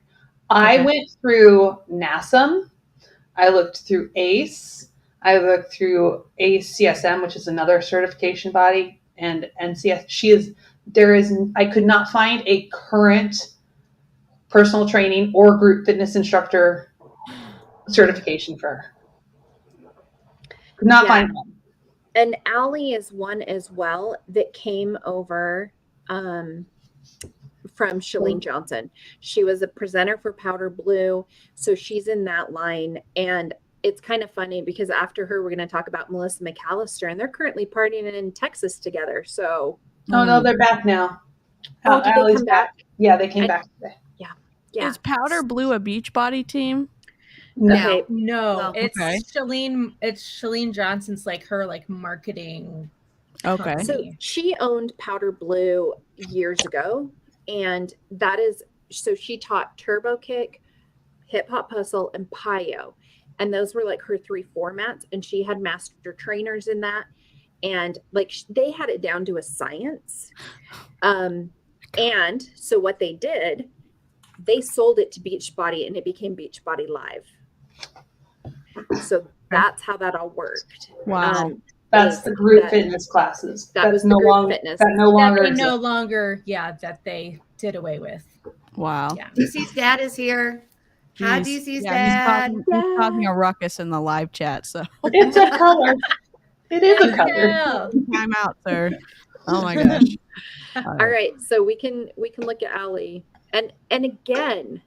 I Okay. went through NASM. I looked through ACE. I looked through ACSM, which is another certification body, and NCS. I could not find a current personal training or group fitness instructor certification for her. Could not find one. And Ali is one as well that came over from Shalene Johnson. She was a presenter for Powder Blue, so she's in that line. And it's kind of funny because after her, we're going to talk about Melissa McAllister, and they're currently partying in Texas together. So, Oh no, they're back now. oh, did they Allie's come back? Yeah, they came I- back today. Yeah. Is Powder Blue a Beachbody team? No. Okay. No, Well, it's okay. Shalene. It's Shalene Johnson's like her like marketing. Okay. company. So she owned Powder Blue years ago, and that is so she taught Turbo Kick, Hip Hop Hustle, and Pio, and those were like her 3 formats. And she had master trainers in that, and like they had it down to a science. And so what they did, they sold it to Beachbody, and it became Beachbody Live. So that's how that all worked. Wow. That's the group that- fitness classes. that That was is the no group longer fitness. that no That longer they exists. no longer, that they did away with. Wow. Yeah. DC's dad is here. Hi, Jeez. DC's Yeah, dad. he's causing a ruckus in the live chat. So It's a color. It is a Let's color. go. time out, sir. Oh my gosh. All right, so we can look at Allie, and again,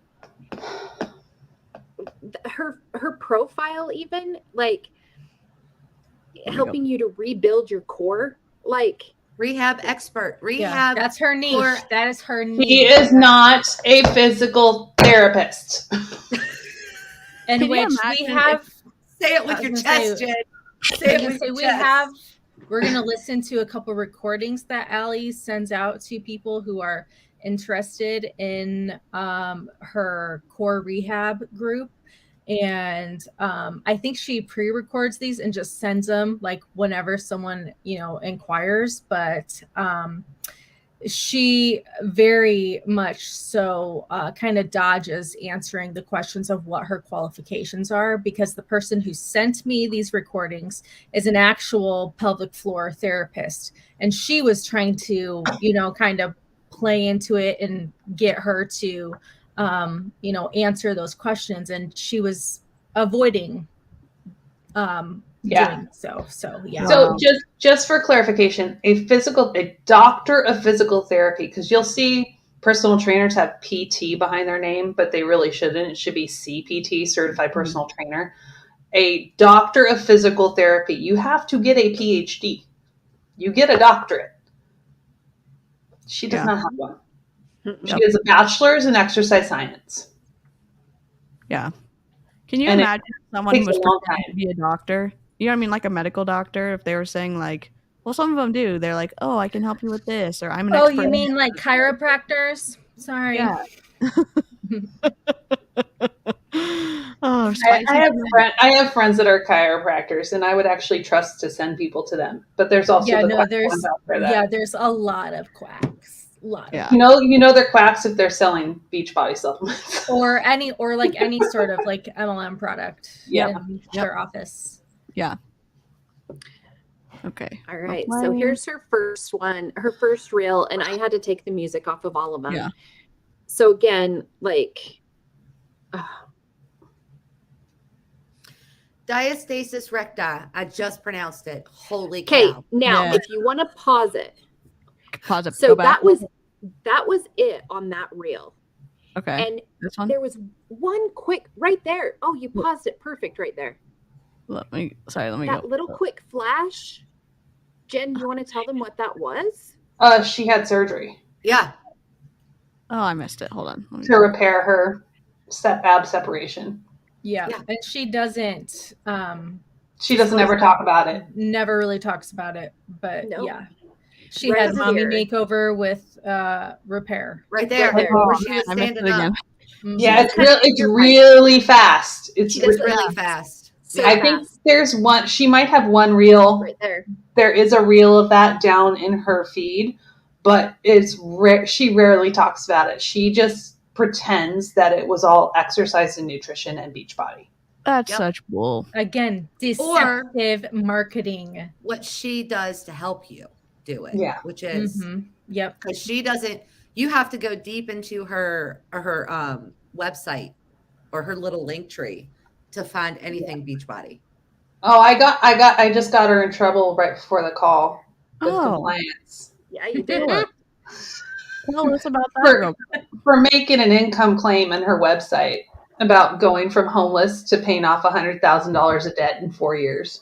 her profile, even like helping you to rebuild your core, like Rehab expert. Yeah, Rehab. that's her niche. Or- That is her niche. He is not a physical therapist. in Can you which we imagine have. Say it I with was your gonna chest, say- Jen. I Say was it gonna with say your we chest. have. We're gonna listen to a couple recordings that Allie sends out to people who are interested in her core rehab group. And I think she pre-records these and just sends them like whenever someone inquires. But she very much so kind of dodges answering the questions of what her qualifications are, because the person who sent me these recordings is an actual pelvic floor therapist, and she was trying to kind of play into it and get her to answer those questions, and she was avoiding Yeah. doing so yeah. So Wow. just for clarification, a doctor of physical therapy, because you'll see personal trainers have PT behind their name, but they really shouldn't. It should be CPT, certified personal trainer. A doctor of physical therapy, you have to get a PhD. You get a doctorate. She does Yeah. not have one. She Yep. has a bachelor's in exercise science. Yeah. Can you And it imagine if someone who takes a was long pretending to be a doctor? You know what I mean? Like a medical doctor, if they were saying like, well, some of them do. They're like, oh, I can help you with this, or I'm an Oh, expert. you mean like chiropractors? Sorry. Yeah. Oh, I spicy. have friends that are chiropractors, and I would actually trust to send people to them. But there's also Yeah, the no, quack there's ones out there that there's a lot of quacks. A lot of Yeah. you know they're quacks if they're selling Beachbody supplements. or any sort of like MLM product Yeah. in their office. Okay. all right, so here's her first one, her first reel, and I had to take the music off of all of them. Yeah. So again, like Diastasis recti. I just pronounced it. Holy okay, cow. now Yeah. if you want to pause it, Pause it. so Go back. that was it on that reel. Okay. And This one. there was one quick right there. Oh, you paused it perfect right there. Let me That go. little quick flash. Jen, you want to tell them what that was? She had surgery Yeah. Oh, I missed it. Hold on. Let me to repair her ab separation. Yeah. Yeah. And she doesn't She doesn't ever talk about it. never really talks about it, but Nope. yeah. She Right had mommy here. makeover with repair. Right there. Right there. Where Oh, she was I missed it standing again. up. Mhm. Yeah, it's You're really fast. It's She does re- really fast. So I think fast. there's one. She might have one reel. Right there. There is a reel of that down in her feed, but it's she rarely talks about it. She just pretends that it was all exercise and nutrition and Beachbody. That's Yep. such bull. Again, Or- deceptive marketing. What she does to help you do it. Yeah. Which is Mhm. Yep. because she doesn't, you have to go deep into her website or her little link tree to find anything Beachbody. Oh, I just got her in trouble right before the call with Oh. compliance Yeah, you did. Tell us about that. For- real quick. for making an income claim in her website. about going from homeless to paying off $100,000 of debt in 4 years.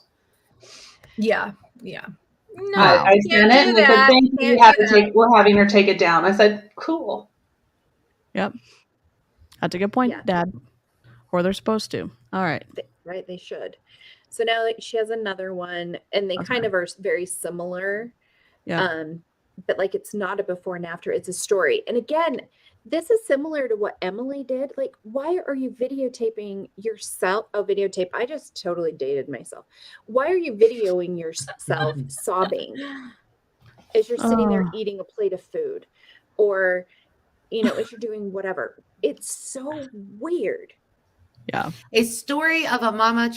Yeah. No, I sent it and they said, "Thank you. We're having her take it down." I said, "Cool." Yep. That's a good point, Yeah. Dad. Or they're supposed to. All right. Right, they should. So now she has another one, and they kind of are very similar. Yeah. But like it's not a before and after, it's a story. And again, this is similar to what Emily did. Like, why are you videotaping yourself? Oh, videotape. I just totally dated myself. Why are you videoing yourself sobbing as you're sitting there eating a plate of food? Or, as you're doing whatever. It's so weird. Yeah. A story of a mama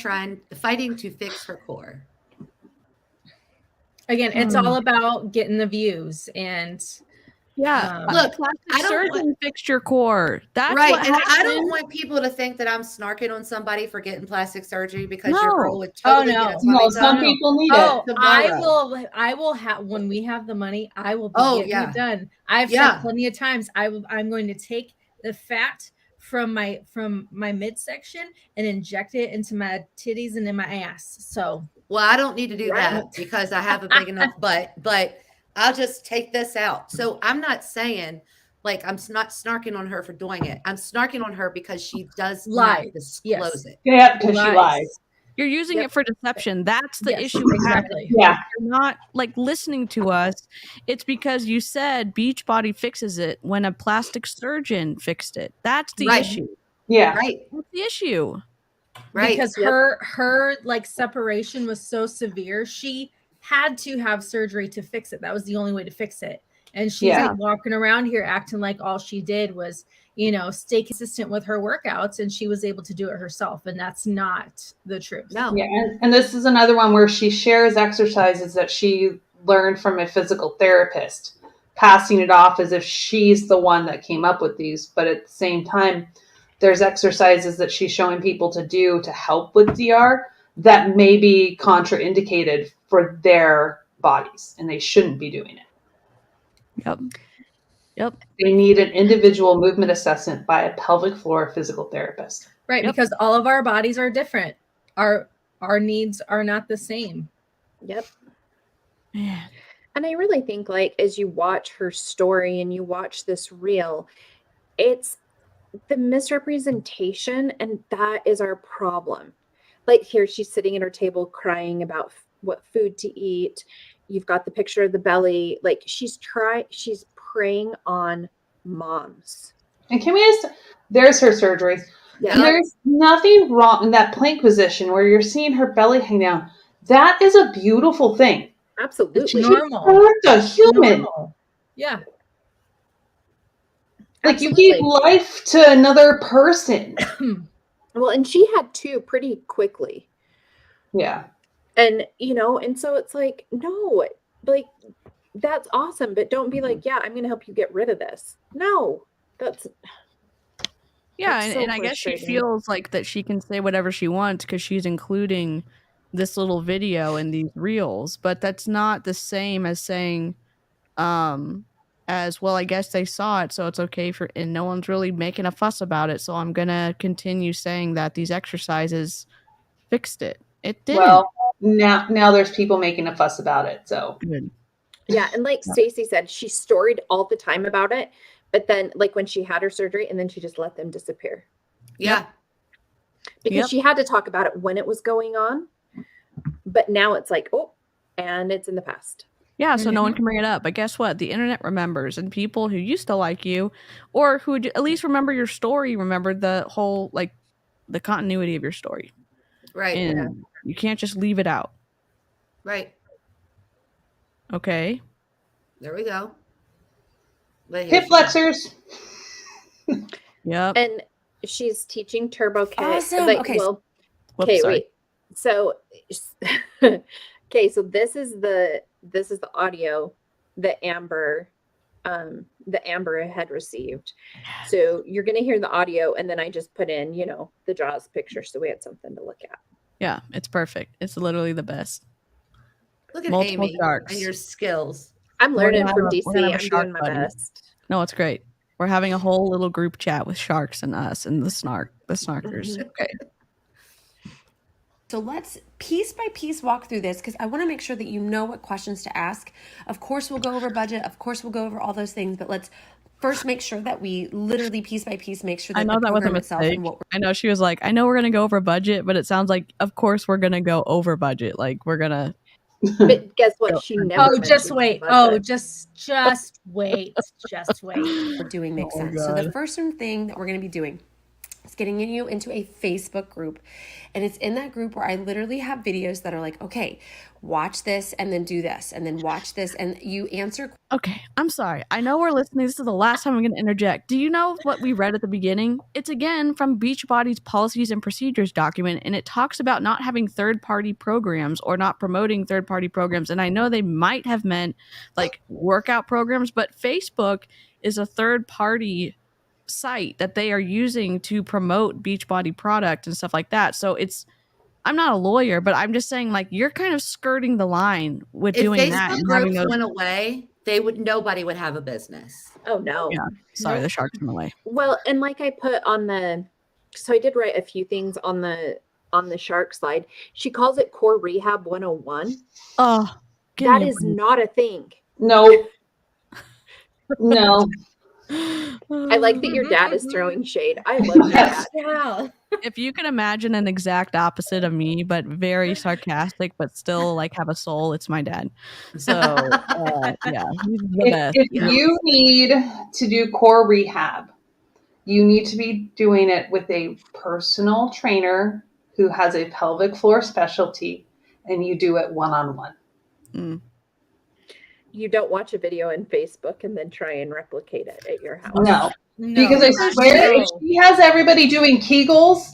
fighting to fix her core. Again, it's all about getting the views and look, plastic surgeon fixed your core. That's right. what And happened. I don't want people to think that I'm snarking on somebody for getting plastic surgery because No. your girl would totally get a tummy some tuck. people need Oh, it. I will have, when we have the money, I will be getting it done. I've said plenty of times, I'm going to take the fat from my midsection and inject it into my titties and in my ass. So, well, I don't need to do that because I have a big enough butt, but I'll just take this out. So I'm not saying like I'm not snarking on her for doing it. I'm snarking on her because she does not disclose it. Yeah, because she lies. You're using it for deception. That's the issue. Exactly. Yeah. You're not like listening to us. It's because you said Beachbody fixes it when a plastic surgeon fixed it. That's the issue. Yeah. Right. That's the issue. Right. Because her like separation was so severe, she had to have surgery to fix it. That was the only way to fix it. And she's like walking around here acting like all she did was, stay consistent with her workouts, and she was able to do it herself. And that's not the truth. No. Yeah. And this is another one where she shares exercises that she learned from a physical therapist, passing it off as if she's the one that came up with these. But at the same time, there's exercises that she's showing people to do to help with DR that may be contraindicated for their bodies, and they shouldn't be doing it. Yep. They need an individual movement assessment by a pelvic floor physical therapist. Right, because all of our bodies are different. Our needs are not the same. Yep. Man. And I really think like as you watch her story and you watch this reel, it's the misrepresentation, and that is our problem. Like here, she's sitting at her table crying about what food to eat. You've got the picture of the belly. Like she's preying on moms. And can we there's her surgery. Yeah. There's nothing wrong in that plank position where you're seeing her belly hang down. That is a beautiful thing. Absolutely. She's a human. Normal. Yeah. Like you gave life to another person. Well, and she had two pretty quickly. Yeah. And, and so it's like, no, like that's awesome. But don't be like, yeah, I'm going to help you get rid of this. No, that's. Yeah. And I guess she feels like that she can say whatever she wants because she's including this little video in these reels. But that's not the same as saying, as well, I guess they saw it, so it's okay and no one's really making a fuss about it. So I'm gonna continue saying that these exercises fixed it. It didn't. Well, now there's people making a fuss about it. So good. Yeah, and like Stacy said, she storied all the time about it, but then like when she had her surgery, and then she just let them disappear. Yeah, because she had to talk about it when it was going on, but now it's like and it's in the past. Yeah, so no one can bring it up. But guess what? The internet remembers, and people who used to like you, or who at least remember your story, remember the whole, like, the continuity of your story. Right. And you can't just leave it out. Right. Okay. There we go. Hip flexors. Yep. And she's teaching turbo K. Awesome. Like, okay. Well, Whoops, okay, sorry. wait. So, okay, so this is the audio that Amber had received. So you're going to hear the audio, and then I just put in, the Jaws picture, so we had something to look at. Yeah, it's perfect. It's literally the best. Look at Multiple Amy sharks and your skills. I'm learning from we're DC. gonna have a I'm shark doing my buddy. best. No, it's great. We're having a whole little group chat with sharks and us and the snarkers. Okay. So let's piece by piece walk through this because I want to make sure that you know what questions to ask. Of course, we'll go over budget. Of course, we'll go over all those things. But let's first make sure that we literally piece by piece make sure that I know the that was a program itself mistake. and what I know she was like, I know we're going to go over budget, but it sounds like, of course, we're going to go over budget. Like, we're going to. But guess what? She never. Oh, just mentioned wait. budget. Oh, just wait. Just wait. we're doing makes Oh my sense. So the God. first thing that we're going to be doing is getting you into a Facebook group. And it's in that group where I literally have videos that are like, okay, watch this and then do this and then watch this. And you answer. Okay, I'm sorry. I know we're listening. This is the last time I'm going to interject. Do you know what we read at the beginning? It's again from Beachbody's policies and procedures document, and it talks about not having third-party programs or not promoting third-party programs. And I know they might have meant like workout programs, but Facebook is a third-party site that they are using to promote Beachbody product and stuff like that. So I'm not a lawyer, but I'm just saying, like, you're kind of skirting the line with If doing that Facebook and having groups those. went away, nobody would have a business. Oh no. Yeah, sorry, the sharks went away. Well, and like I put on so I did write a few things on the shark slide. She calls it Core Rehab 101. Oh, That is not a thing. No. No. I like that your dad is throwing shade. I love that. Yeah. If you can imagine an exact opposite of me, but very sarcastic, but still like have a soul, it's my dad. So yeah, he's the best. If you need to do core rehab, you need to be doing it with a personal trainer who has a pelvic floor specialty, and you do it one-on-one. Mm. You don't watch a video in Facebook and then try and replicate it at your house. No. No, Because I that's swear, true. if she has everybody doing Kegels,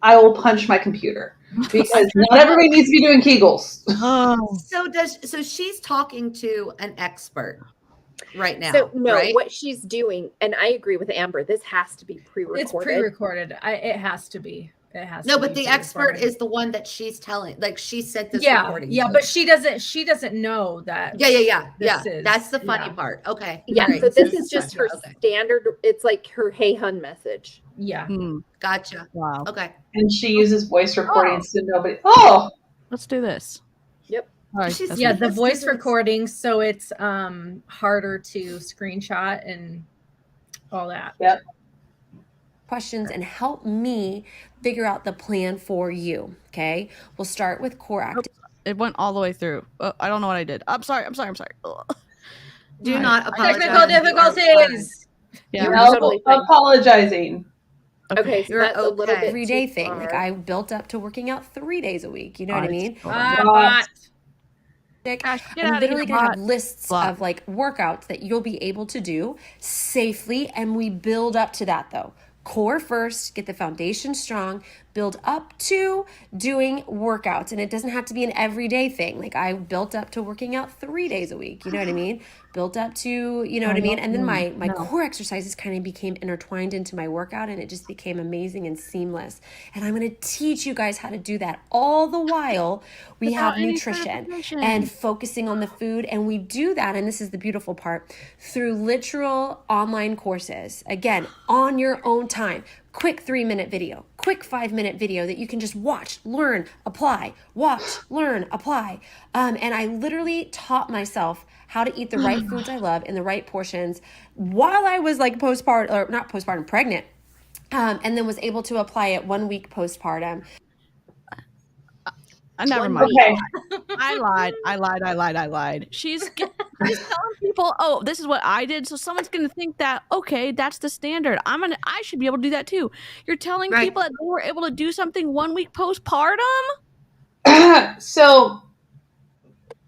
I will punch my computer. Because not everybody needs to be doing Kegels. Oh, So she's talking to an expert right now. So no, right? what she's doing, and I agree with Amber, this has to be pre-recorded. It's pre-recorded. It has to be. It has. No, to but be the expert pre-recorded. is the one that she's telling. Like she sent this Yeah, recording. yeah, to. but she doesn't know that. Yeah. This is- That's the funny yeah. part. Okay. Yeah, All right. so this is just her Okay. standard. It's like her hey hun message. Yeah. Gotcha. wow. Okay. And she uses voice recordings so nobody. Oh, Let's do this. Yep. All right, She's- that's Yeah, it. the Let's do voice this. recording, so it's harder to screenshot and all that. yep. questions and help me figure out the plan for you. Okay. We'll start with core activity. It went all the way through. I don't know what I did. I'm sorry. Ugh. Do Right. not apologize. Technical difficulties. Yeah. You're No totally fine. apologizing. Okay, so You're that's a little okay. bit Everyday too thing. far. Like I built up to working out 3 days a week. You know what I mean? Bot. Sick. Gosh, get I'm outta literally here, gonna bot. have lists Bot. of like workouts that you'll be able to do safely, and we build up to that though. Core first, get the foundation strong, build up to doing workouts. And it doesn't have to be an everyday thing. Like I built up to working out 3 days a week. You know what I mean? Built up to, you know what I mean? And then my core exercises kind of became intertwined into my workout, and it just became amazing and seamless. And I'm going to teach you guys how to do that. All the while we Without have any nutrition certification. and focusing on the food. And we do that, and this is the beautiful part, through literal online courses. Again, on your own time. Quick 3-minute video, quick 5-minute video that you can just watch, learn, apply, watch, learn, apply. And I literally taught myself how to eat the right foods I love in the right portions while I was like pregnant. And then was able to apply it 1 week postpartum. Never One mind. Okay. I lied. She's telling people, oh, this is what I did. So someone's going to think that, okay, that's the standard. I should be able to do that too. You're telling Right. people that they were able to do something 1 week postpartum? So,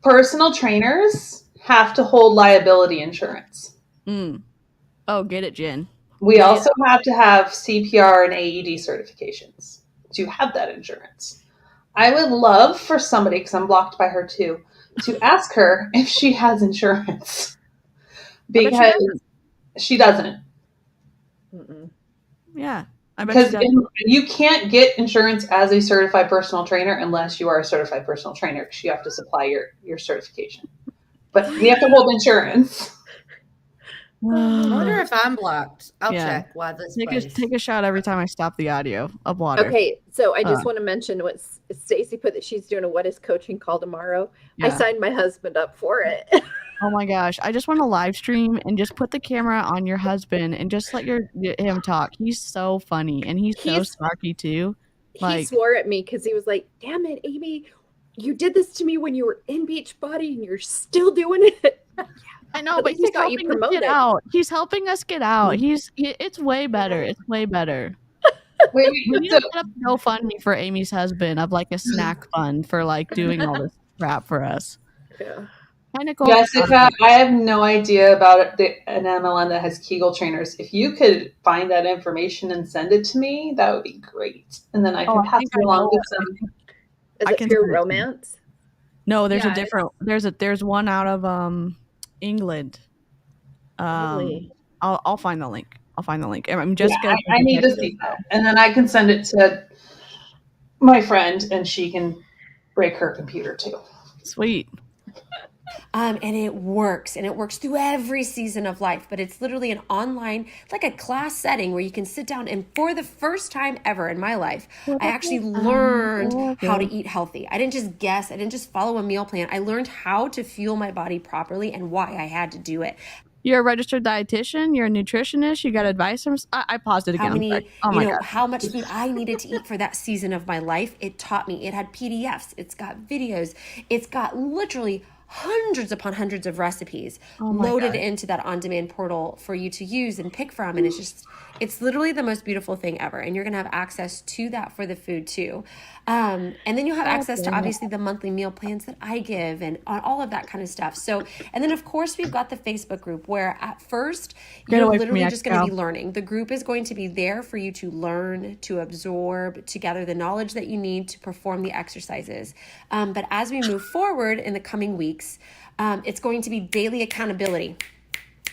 personal trainers have to hold liability insurance. Oh, get it, Jen. We also have to have CPR and AED certifications to have that insurance. I would love for somebody, because I'm blocked by her too, to ask her if she has insurance. Because she doesn't. Mm-mm. Yeah. I bet she Because does. you can't get insurance as a certified personal trainer unless you are a certified personal trainer, because you have to supply your certification. But we have to hold insurance. I wonder if I'm blocked. I'll Yeah. check why this place. Take a shot every time I stop the audio of water. Okay, so I just want to mention what Stacy put, that she's doing a What is Coaching call tomorrow. I Yeah. signed my husband up for it. Oh my gosh. I just want to live stream and just put the camera on your husband and just let him talk. He's so funny and he's so snarky too. He swore at me because he was like, "Damn it, Amy, you did this to me when you were in Beachbody and you're still doing it." I know, At but least he's I got you helping us get promoted. out. He's helping us get out. It's way better. It's way better. Wait, We need to set up a GoFundMe for Amy's husband of like a snack fund for like doing all this crap for us. Yeah. Hi, Nicole. Jessica, I have no idea about an MLM that has Kegel trainers. If you could find that information and send it to me, that would be great. And then I can pass it along to some. Is I it can Pure send it to you. Romance? No, there's Yeah, a different. There's one out of England. Really? I'll find the link. I'm Jessica. Yeah, I need to see that, and then I can send it to my friend, and she can break her computer too. Sweet. And it works through every season of life, but it's literally an online, like a class setting where you can sit down, and for the first time ever in my life, I actually learned how to eat healthy. I didn't just guess, I didn't just follow a meal plan. I learned how to fuel my body properly and why I had to do it. You're a registered dietitian. You're a nutritionist. You got advice from. I paused it again. How much food I needed to eat for that season of my life. It taught me. It had PDFs. It's got videos. It's got literally hundreds upon hundreds of recipes loaded into that on-demand portal for you to use and pick from. And it's literally the most beautiful thing ever. And you're going to have access to that for the food too. And then you'll have access to obviously the monthly meal plans that I give and on all of that kind of stuff. So, and then of course we've got the Facebook group where at first you're literally just going to be learning. The group is going to be there for you to learn, to absorb, to gather the knowledge that you need to perform the exercises. But as we move forward in the coming weeks, it's going to be daily accountability.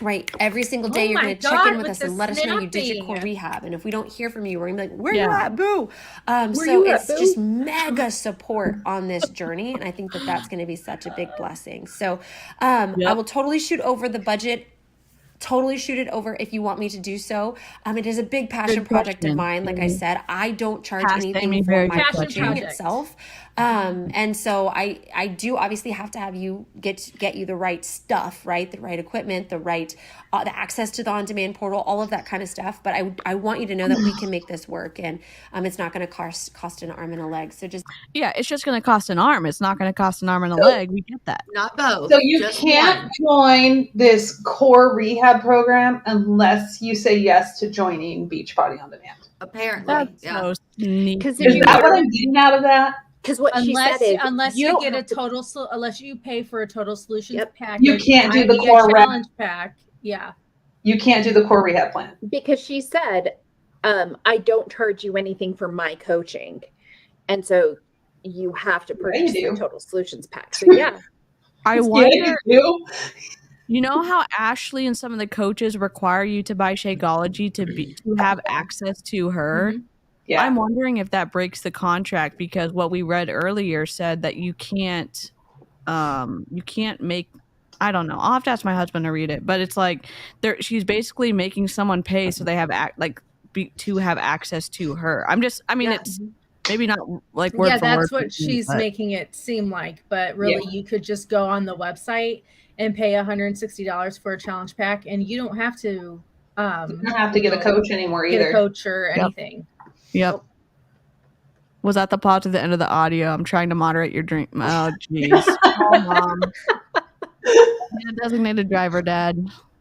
Right. Every single day you're going to check in with us and let us know you did your core rehab. And if we don't hear from you, we're going to be like, where you at, boo? So it's just mega support on this journey. And I think that that's going to be such a big blessing. So I will totally shoot over the budget. Totally shoot it over if you want me to do so. It is a big passion project of mine. Like I said, I don't charge anything for my coaching itself. And so I do obviously have to have you get you the right stuff, right? The right equipment, the right, the access to the on-demand portal, all of that kind of stuff. But I want you to know that we can make this work, and it's not going to cost an arm and a leg. So it's just going to cost an arm. It's not going to cost an arm and a leg. We get that. Not both. So you can't join this core rehab program unless you say yes to joining Beachbody on Demand. Apparently, That's so neat. Is that what I'm getting out of that? Because what she said is, unless you get a total, unless you pay for a total solutions package, you can't do the core challenge pack. Yeah, you can't do the core rehab plan because she said, I don't charge you anything for my coaching, and so you have to purchase the total solutions pack. So yeah, I wonder. You know how Ashley and some of the coaches require you to buy Shakeology to have access to her? Mm-hmm. Yeah. I'm wondering if that breaks the contract, because what we read earlier said that you can't make, I don't know. I'll have to ask my husband to read it, but it's like she's basically making someone pay so they have to have access to her. It's maybe not like word for that's word what she's making it seem like, but really you could just go on the website and pay $160 for a challenge pack, and you don't have to you don't have to get a coach anymore either. Get a coach or anything. Yep. Was that the pause at the end of the audio? I'm trying to moderate your drink. Oh, jeez. Oh, Mom. A designated driver, Dad.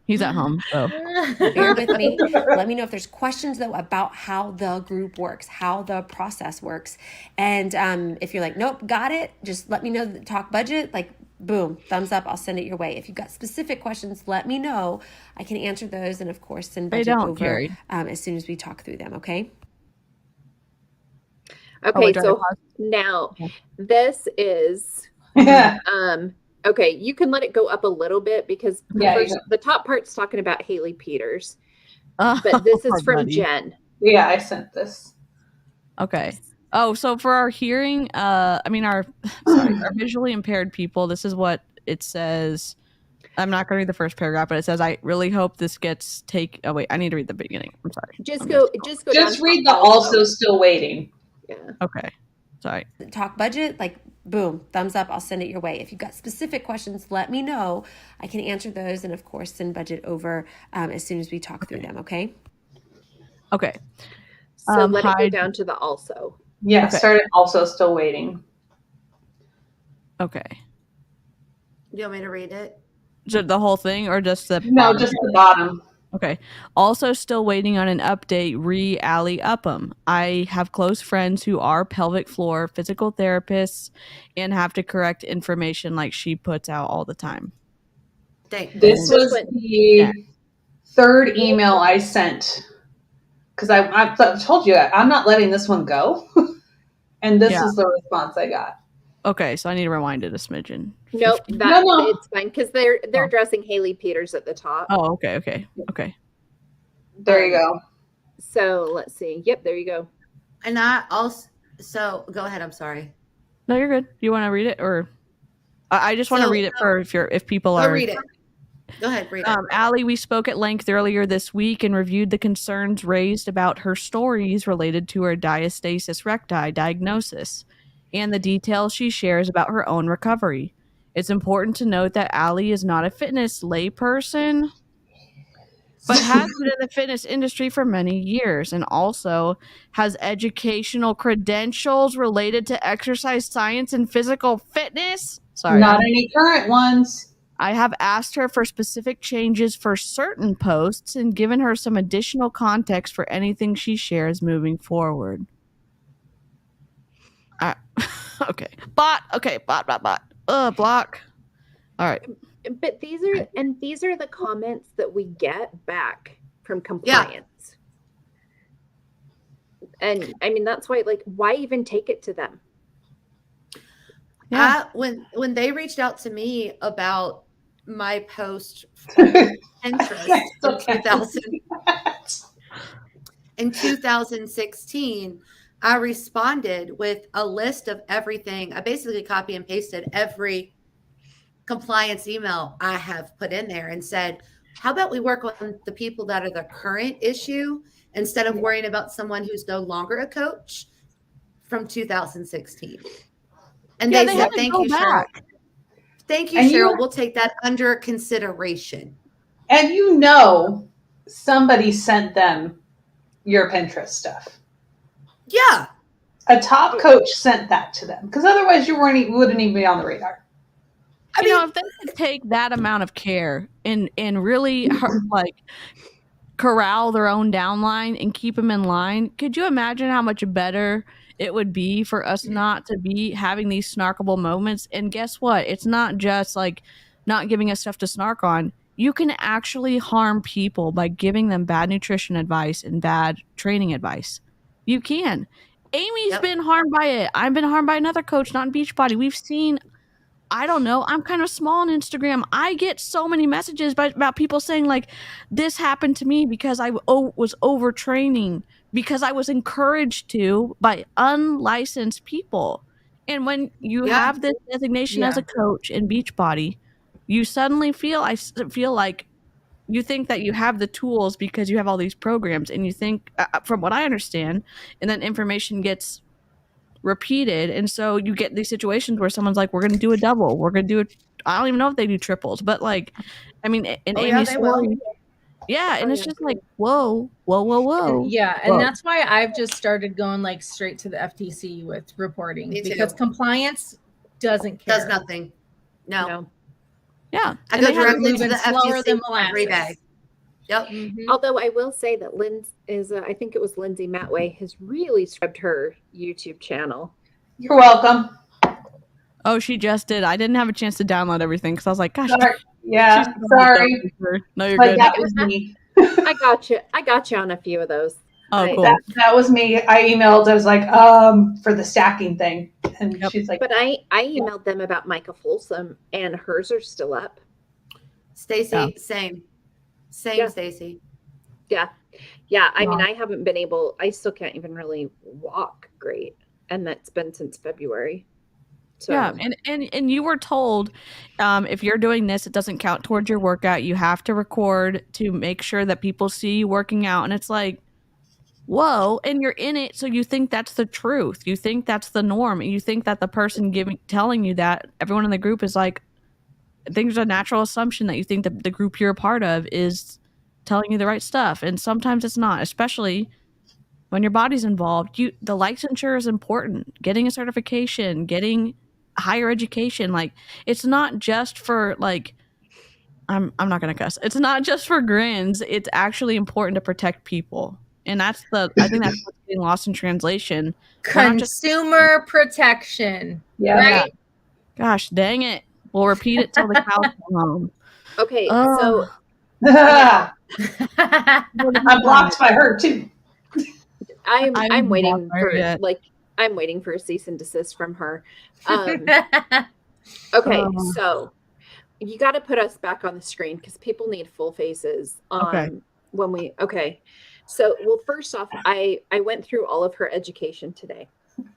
He's at home, so. Bear with me. Let me know if there's questions, though, about how the group works, how the process works. And if you're like, nope, got it, just let me know. Talk budget, boom, thumbs up, I'll send it your way. If you've got specific questions, let me know. I can answer those, and, of course, send budget over as soon as we talk through them, okay? Okay, so now this is okay, you can let it go up a little bit because the top part's talking about Haley Peters. But this is from Jen. Yeah, I sent this. Okay. Oh, so for our hearing, our visually impaired people, this is what it says. I'm not going to read the first paragraph, but it says, I really hope this gets Oh, wait, I need to read the beginning. I'm sorry. Just go down Just to read the also still waiting. Yeah. Okay. Sorry. Talk budget, like boom, thumbs up, I'll send it your way. If you've got specific questions, let me know. I can answer those and of course send budget over as soon as we talk through them, okay? Okay. So let it go Hide- down to the also. Yeah, Okay. start at also still waiting. Okay. Do you want me to read it? So the whole thing or just the No, bottom? just the bottom. Okay. Also still waiting on an update, Allie Upham. I have close friends who are pelvic floor physical therapists and have to correct information like she puts out all the time. This was the third email I sent because I told you I'm not letting this one go. And this is the response I got. Okay, so I need to rewind it a smidgen. Nope, it's fine because they're addressing Haley Peters at the top. Oh, okay. There you go. So let's see. Yep, there you go. And I also, so go ahead. I'm sorry. No, you're good. You want to read it, or I just want to read it for if people I'll are. read it. Go ahead, read it. Allie, we spoke at length earlier this week and reviewed the concerns raised about her stories related to her diastasis recti diagnosis and the details she shares about her own recovery. It's important to note that Allie is not a fitness layperson, but has been in the fitness industry for many years and also has educational credentials related to exercise science and physical fitness. Sorry. Not any current ones. I have asked her for specific changes for certain posts and given her some additional context for anything she shares moving forward. Okay. Bot. Block. All right. But these are the comments that we get back from compliance. And I mean, that's why, like, why even take it to them? Yeah. When they reached out to me about my post for Pinterest in 2016, I responded with a list of everything. I basically copy and pasted every compliance email I have put in there and said, how about we work on the people that are the current issue instead of worrying about someone who's no longer a coach from 2016. And they said, thank you, Cheryl. Thank you, Cheryl. We'll take that under consideration. And somebody sent them your Pinterest stuff. Yeah. A top coach sent that to them because otherwise you wouldn't even be on the radar. I mean, if they could take that amount of care and really like corral their own downline and keep them in line, could you imagine how much better it would be for us not to be having these snarkable moments? And guess what? It's not just like not giving us stuff to snark on. You can actually harm people by giving them bad nutrition advice and bad training advice. You can. Amy's been harmed by it. I've been harmed by another coach, not in Beachbody. We've seen, I don't know, I'm kind of small on Instagram. I get so many messages about people saying like, this happened to me because I was overtraining, because I was encouraged to by unlicensed people. And when you have this designation as a coach in Beachbody, you suddenly feel like you think that you have the tools because you have all these programs, and you think, from what I understand, and then information gets repeated, and so you get these situations where someone's like, we're going to do a double, we're going to do it. I don't even know if they do triples, but like, I mean, in Amy's story, and it's just like, whoa. And that's why I've just started going like straight to the FTC with reporting, because compliance doesn't care. Does nothing. No. Yeah. I go directly to the slower than FTC every day. Yep. Mm-hmm. Although I will say that I think it was Lindsay Matway, has really scrubbed her YouTube channel. You're welcome. Oh, she just did. I didn't have a chance to download everything because I was like, gosh. Sorry. Yeah, sorry. No, you're good. That was me. I got you on a few of those. Oh, cool. That was me. I emailed. I was like, for the stacking thing, and she's like, but I emailed them about Micah Folsom, and hers are still up. Stacy, same, Stacy. Yeah. I mean, I haven't been able. I still can't even really walk great, and that's been since February. So Yeah, and you were told if you're doing this, it doesn't count towards your workout. You have to record to make sure that people see you working out. And it's like, whoa, and you're in it, so you think that's the truth. You think that's the norm. And you think that the person telling you that, everyone in the group is like, I think there's a natural assumption that you think that the group you're a part of is telling you the right stuff. And sometimes it's not, especially when your body's involved. The licensure is important. Getting a certification, getting higher education, like it's not just for like I'm not gonna cuss. It's not just for grins. It's actually important to protect people. And I think that's what's getting lost in translation. We're not just Consumer protection. Yeah. Right? gosh dang it. We'll repeat it till the cows come home. okay, Oh. so I'm blocked by her too. I'm haven't waiting blocked her for yet. I'm waiting for a cease and desist from her. Okay, Oh. so you got to put us back on the screen because people need full faces. Okay. So well, first off, I went through all of her education today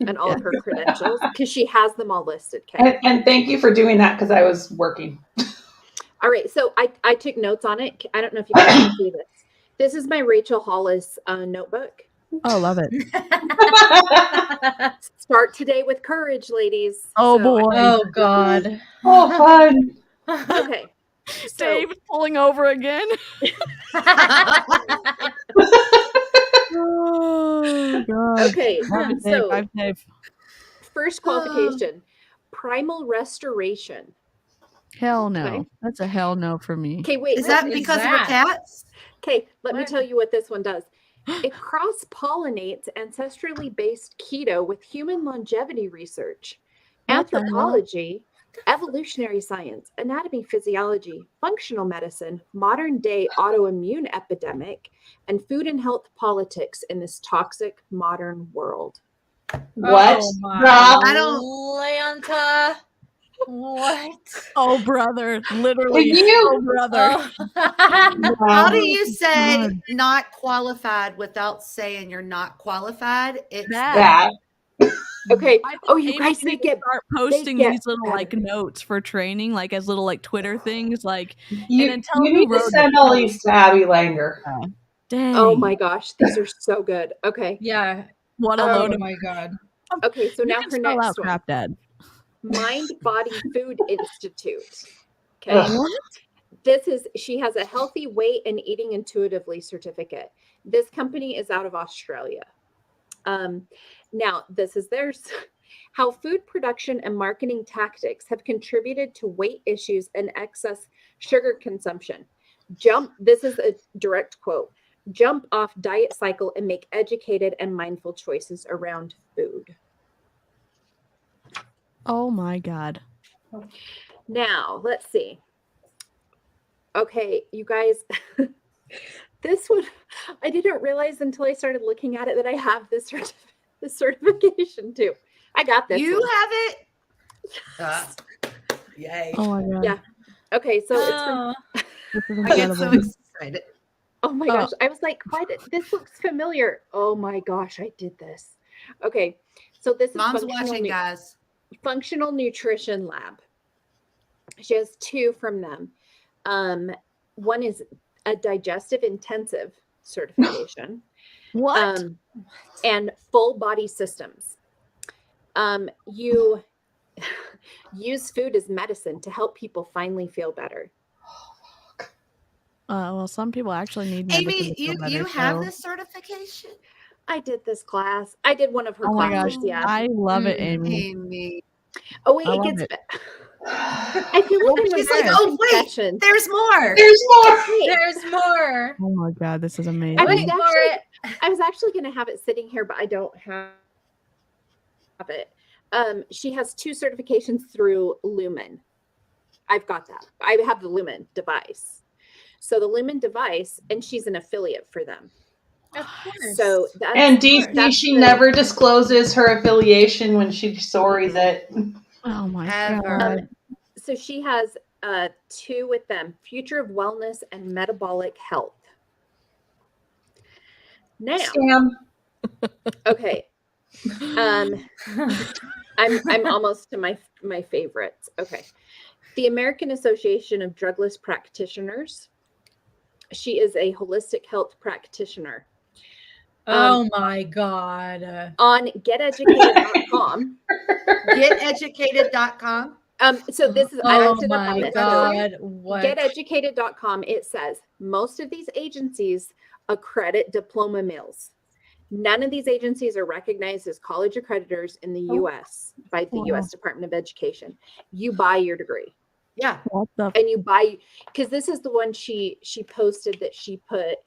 and all of her credentials because she has them all listed. Okay. And thank you for doing that because I was working. All right, so I took notes on it. I don't know if you guys can see this. This is my Rachel Hollis notebook. Oh, love it. Start today with courage, ladies. Oh So, boy. Oh God. Oh, fun. Okay. So, Dave's pulling over again. Oh god. okay. Love it, Dave. So, Drive Dave. first qualification, primal restoration. Hell no. Okay. That's a hell no for me. Okay, wait. Is that is because of her that? cats? Okay, let me What? tell you what this one does. It cross-pollinates ancestrally based keto with human longevity research, What the hell? anthropology, evolutionary science, anatomy, physiology, functional medicine, modern day autoimmune epidemic, and food and health politics in this toxic modern world. What? Oh my Rob? I don't- Lanta. What? Oh brother. Literally. Can you- Oh brother. Oh. How do you say God. not qualified without saying you're not qualified? It's That. That. Okay. I think Oh, you Amy guys, needs they to get start posting get these little like better. notes for training, like as little like Twitter things, like You, and then tell you who need to wrote send it. all these to Abby Langer. Dang. Oh my gosh, these are so good. Okay. Yeah. What a Oh load Oh of my God. Okay, so you now can her spell out next one. crap dad. Mind Body Food Institute. Okay. Ugh. She has a healthy weight and eating intuitively certificate. This company is out of Australia. Now, this is theirs. How food production and marketing tactics have contributed to weight issues and excess sugar consumption. This is a direct quote. Jump off diet cycle and make educated and mindful choices around food. Oh my god. Now, let's see. Okay, you guys, this one, I didn't realize until I started looking at it that I have this certification too. I got this. You one. have it? Yay. Oh my god. Yeah. Okay, so it's from, Oh. This is I get so incredible. excited. oh my gosh, I was like, why did this looks familiar? Oh my gosh, I did this. Okay, so this is Mom's watching, guys. Functional Nutrition Lab. She has two from them. One is a digestive intensive certification. What? And full body systems. You use food as medicine to help people finally feel better. Well, some people actually need Amy, medicine to feel you better, have so- this certification? I did this class. I did one of her Oh my gosh, classes. Yeah. I love it, Amy. Amy. Oh wait, I it love gets it. better. I feel like I'm She's like, like, oh, wait, confession. there's more. There's more. Wait, There's more. Oh my god, this is amazing. I was Wait for actually, it. I was actually going to have it sitting here, but I don't have it. She has two certifications through Lumen. I've got that. I have the Lumen device. So the Lumen device, and she's an affiliate for them. Of course. So that's And DC, that's she the- never discloses her affiliation when she stories it. Oh my Ever. god. So she has two with them: Future of Wellness and Metabolic Health. Now, Scam. okay. I'm almost to my favorites. Okay. The American Association of Drugless Practitioners. She is a holistic health practitioner. Oh my God. On geteducated.com. Geteducated.com. So this is, I looked Oh it up on my this. God. What? Geteducated.com, it says most of these agencies accredit diploma mills. None of these agencies are recognized as college accreditors in the US by the US Department of Education. You buy your degree. Yeah. And you buy, because this is the one she posted that she put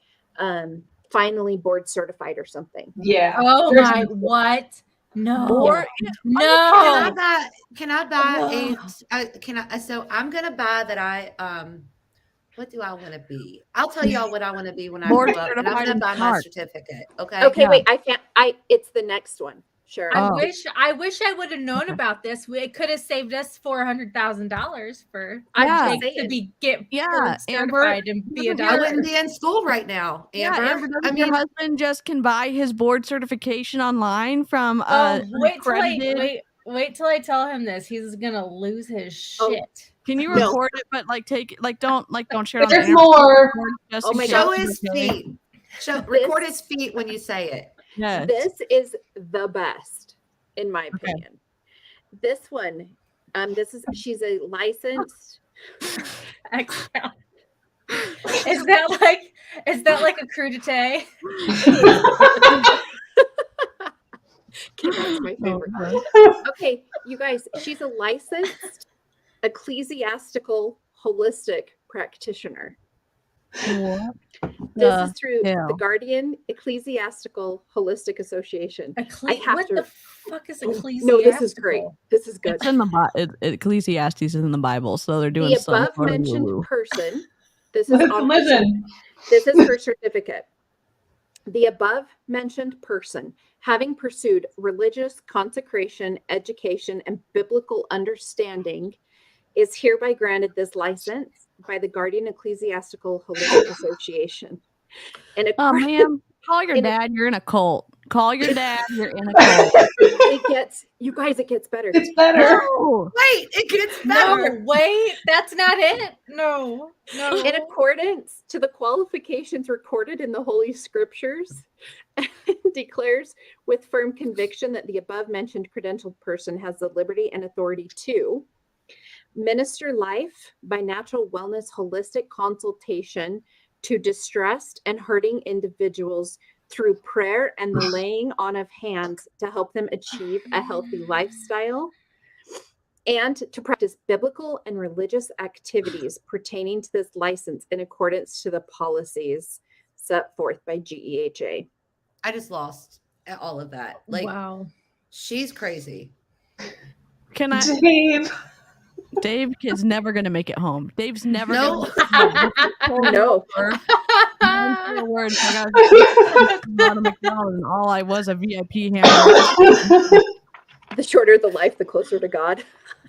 finally board certified or something. Yeah. Oh There's my, no- what? No. Or No. Can I buy No. can I, so I'm going to buy that what do I want to be? I'll tell y'all what I want to be when I Board grow up, and I'm certified going to in buy my Snark. certificate. Okay. Okay, Yeah. wait, it's the next one. Sure. I wish I would have known about this. It could have saved us $400,000 for I'm Jake just to saying. get board certified and be a Amber, I doctor. wouldn't be in school right now, Amber. Yeah, Amber, I doesn't mean, your husband just can buy his board certification online from Wait till accredited? wait till I tell him this. He's gonna lose his Oh, shit. Can you No. record it, but don't share it on the There's internet? more. Just Oh in my case show it's his okay. feet. Record his feet when you say it. Yes. This is the best, in my opinion. This one, she's a licensed. Is that like a crudité? That's my favorite. Okay, you guys, she's a licensed ecclesiastical holistic practitioner. What? This is through hell? the Guardian Ecclesiastical Holistic Association. What the fuck is ecclesiastical? No, this is great. This is good. It's in the Ecclesiastes is in the Bible, so they're doing The some above sort of mentioned woo-woo. person. This is on her, Listen. this is her certificate. The above mentioned person, having pursued religious consecration, education, and biblical understanding, is hereby granted this license by the Guardian Ecclesiastical Holistic Association. And Oh, ma'am, call your dad. You're in a cult. Call your dad. You're in a cult. it gets better. It's better. No. Wait, it gets better. No, wait, that's not it. No. In accordance to the qualifications recorded in the Holy Scriptures, declares with firm conviction that the above mentioned credentialed person has the liberty and authority to minister life by natural wellness holistic consultation to distressed and hurting individuals through prayer and the laying on of hands to help them achieve a healthy lifestyle, and to practice biblical and religious activities pertaining to this license in accordance to the policies set forth by GEHA. I just lost all of that. Like, wow. She's crazy. Can I? Dave is never going to make it home. Dave's never No. No. Words. I got a McDonald's, and all I was a VIP hamburger. The shorter the life, the closer to God.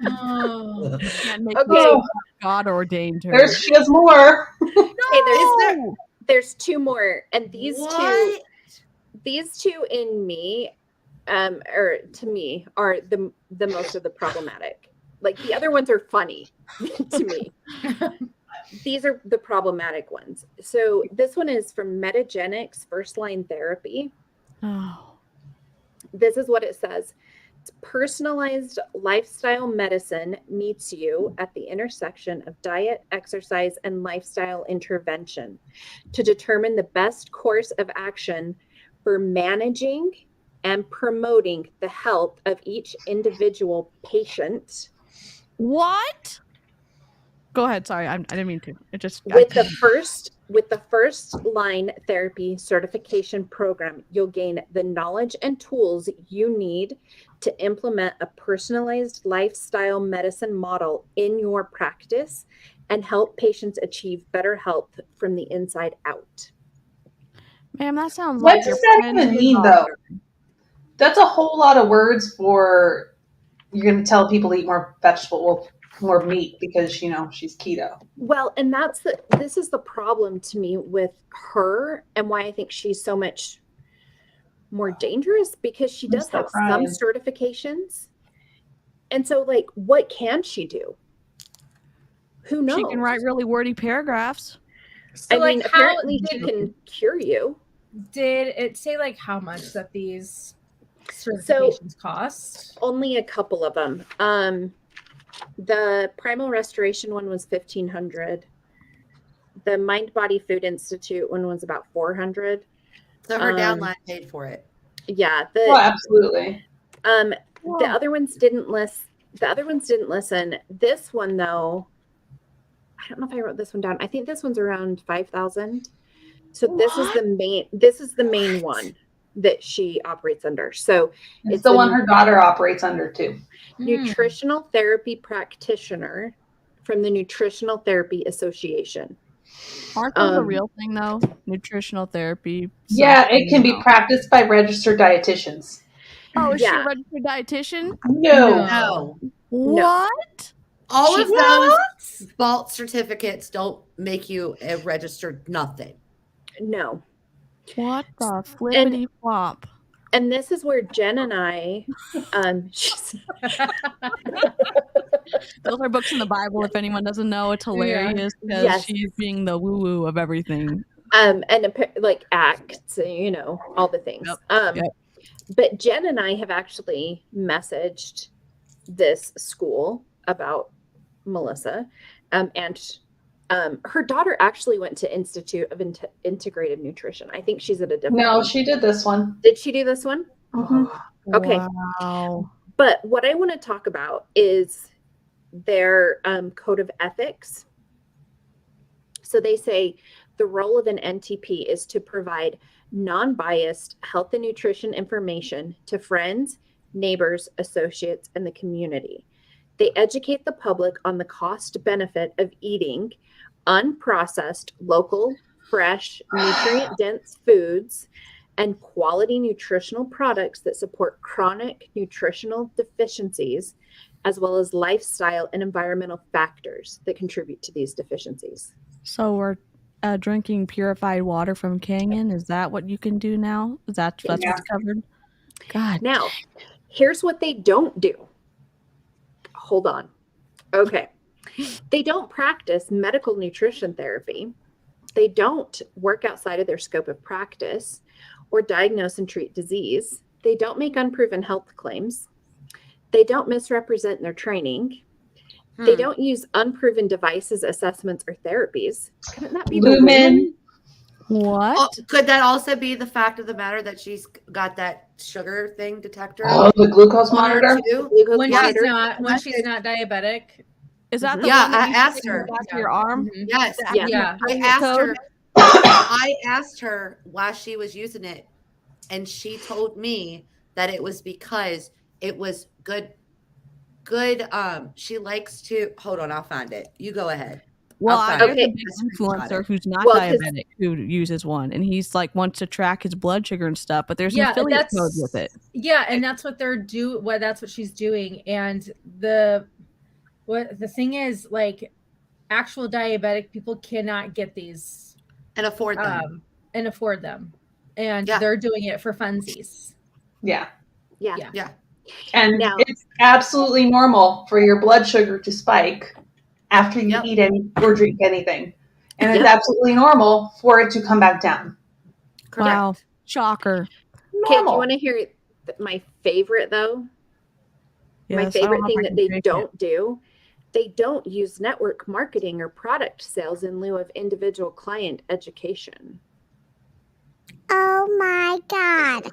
Oh. Can't make Okay. God ordained her. She has more. Okay, there's two more, and these What? two in me, or to me, are the most of the problematic. Like the other ones are funny to me. These are the problematic ones. So this one is from Metagenics First Line Therapy. Oh. This is what it says. Personalized lifestyle medicine meets you at the intersection of diet, exercise, and lifestyle intervention to determine the best course of action for managing and promoting the health of each individual patient. What? Go ahead. Sorry, I didn't mean to. It just With the first line therapy certification program, you'll gain the knowledge and tools you need to implement a personalized lifestyle medicine model in your practice and help patients achieve better health from the inside out. Ma'am, that sounds What like does your that friend even is mean, on though? there. That's a whole lot of words for you're going to tell people to eat more vegetable, more meat because she's keto. Well, and this is the problem to me with her and why I think she's so much more dangerous, because she does have some certifications And so, like, what can she do? Who knows? She can write really wordy paragraphs. So, I like, mean, how apparently she did, can cure you. did it say like how much that these certifications cost? Only a couple of them. The Primal Restoration one was $1,500. The Mind Body Food Institute one was about $400. So her downline paid for it. Yeah. Well, absolutely. The other ones didn't list. The other ones didn't listen. This one, though, I don't know if I wrote this one down. I think this one's around 5,000. So this is the main. This is the main one that she operates under. So It's the one her daughter operates under too. Nutritional therapy practitioner from the Nutritional Therapy Association. Aren't those a real thing though? Nutritional therapy. Yeah, it can be practiced by registered dietitians. Oh, is she Yeah. a registered dietitian? No. What? All of those vault certificates don't make you a registered nothing. No. What the flippity flop? And this is where Jen and I, she's, those are books in the Bible. If anyone doesn't know, it's hilarious because she's being the woo woo of everything. And like Acts, you know, all the things. But Jen and I have actually messaged this school about Melissa, and her daughter actually went to Institute of Integrative Nutrition. I think she's at a different. No, she did this one. Did she do this one? Okay. Wow. But what I want to talk about is their code of ethics. So they say the role of an NTP is to provide non-biased health and nutrition information to friends, neighbors, associates, and the community. They educate the public on the cost benefit of eating unprocessed, local, fresh, nutrient-dense foods and quality nutritional products that support chronic nutritional deficiencies, as well as lifestyle and environmental factors that contribute to these deficiencies. So we're drinking purified water from Canyon. Is that what you can do now? That's what's covered? God. Now, here's what they don't do. Hold on. Okay. They don't practice medical nutrition therapy. They don't work outside of their scope of practice or diagnose and treat disease. They don't make unproven health claims. They don't misrepresent their training. They don't use unproven devices, assessments, or therapies. Couldn't that be Lumen? What? Oh, could that also be the fact of the matter that she's got that sugar thing detector? Oh, the glucose monitor? Glucose When monitor. she's not diabetic. Is that the Yeah, one that I you asked stick in her. the back of your arm? Yes. Yeah. I asked her. I asked her why she was using it, and she told me that it was because it was good. She likes to hold on. I'll find it. You go ahead. Well, I'll I find have it. a big influencer who's not Well, 'cause- diabetic who uses one, and he's like wants to track his blood sugar and stuff, but there's an affiliate code with it. Yeah, and that's what that's what she's doing. And the thing is, like, actual diabetic people cannot get these and afford them. And they're doing it for funsies. Yeah. Now- And it's absolutely normal for your blood sugar to spike after you eat any or drink anything. And it's absolutely normal for it to come back down. Correct. Wow. Shocker. Okay, do you Normal. want to hear my favorite, though? My Yes, I don't favorite know if thing I that can they take don't do, they don't use network marketing or product sales in lieu of individual client education. Oh my God.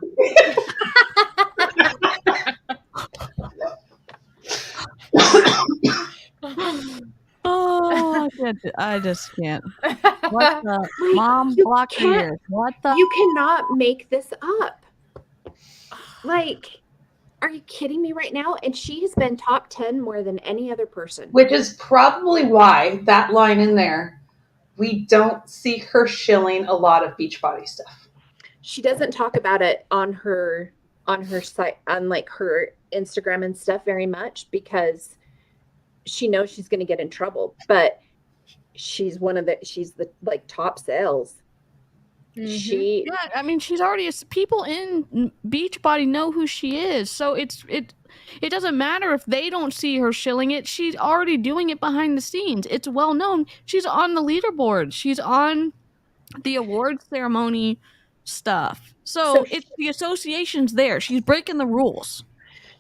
Oh, I just can't. What the? Mom, block your ears. What the? You cannot make this up. Like, are you kidding me right now? And she has been top 10 more than any other person. Which is probably why that line in there, we don't see her shilling a lot of Beachbody stuff. She doesn't talk about it on her site, on like her Instagram and stuff very much, because she knows she's going to get in trouble. But she's the like top sales. Mhm. Yeah, I mean, she's already people in Beachbody know who she is, so It doesn't matter if they don't see her shilling it. She's already doing it behind the scenes. It's well known. She's on the leaderboard. She's on the awards ceremony stuff. So it's the association's there. She's breaking the rules.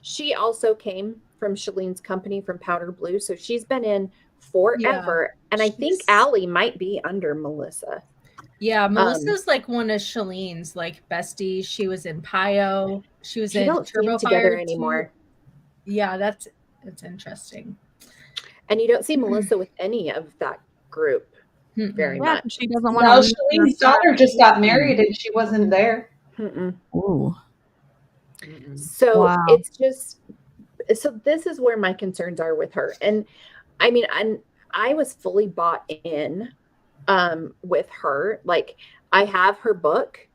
She also came from Shalene's company from Powder Blue, so she's been in forever. And I think Allie might be under Melissa. Yeah, Melissa's like one of Shalene's like besties. She was in Pio. She was in don't Turbo seem together Fire anymore. Yeah, that's interesting. And you don't see Melissa with any of that group very much. She doesn't want No, to. Shalene's daughter just got married and she wasn't there. Ooh. So Wow. it's just, so this is where my concerns are with her. And I mean, I was fully bought in with her. Like, I have her book,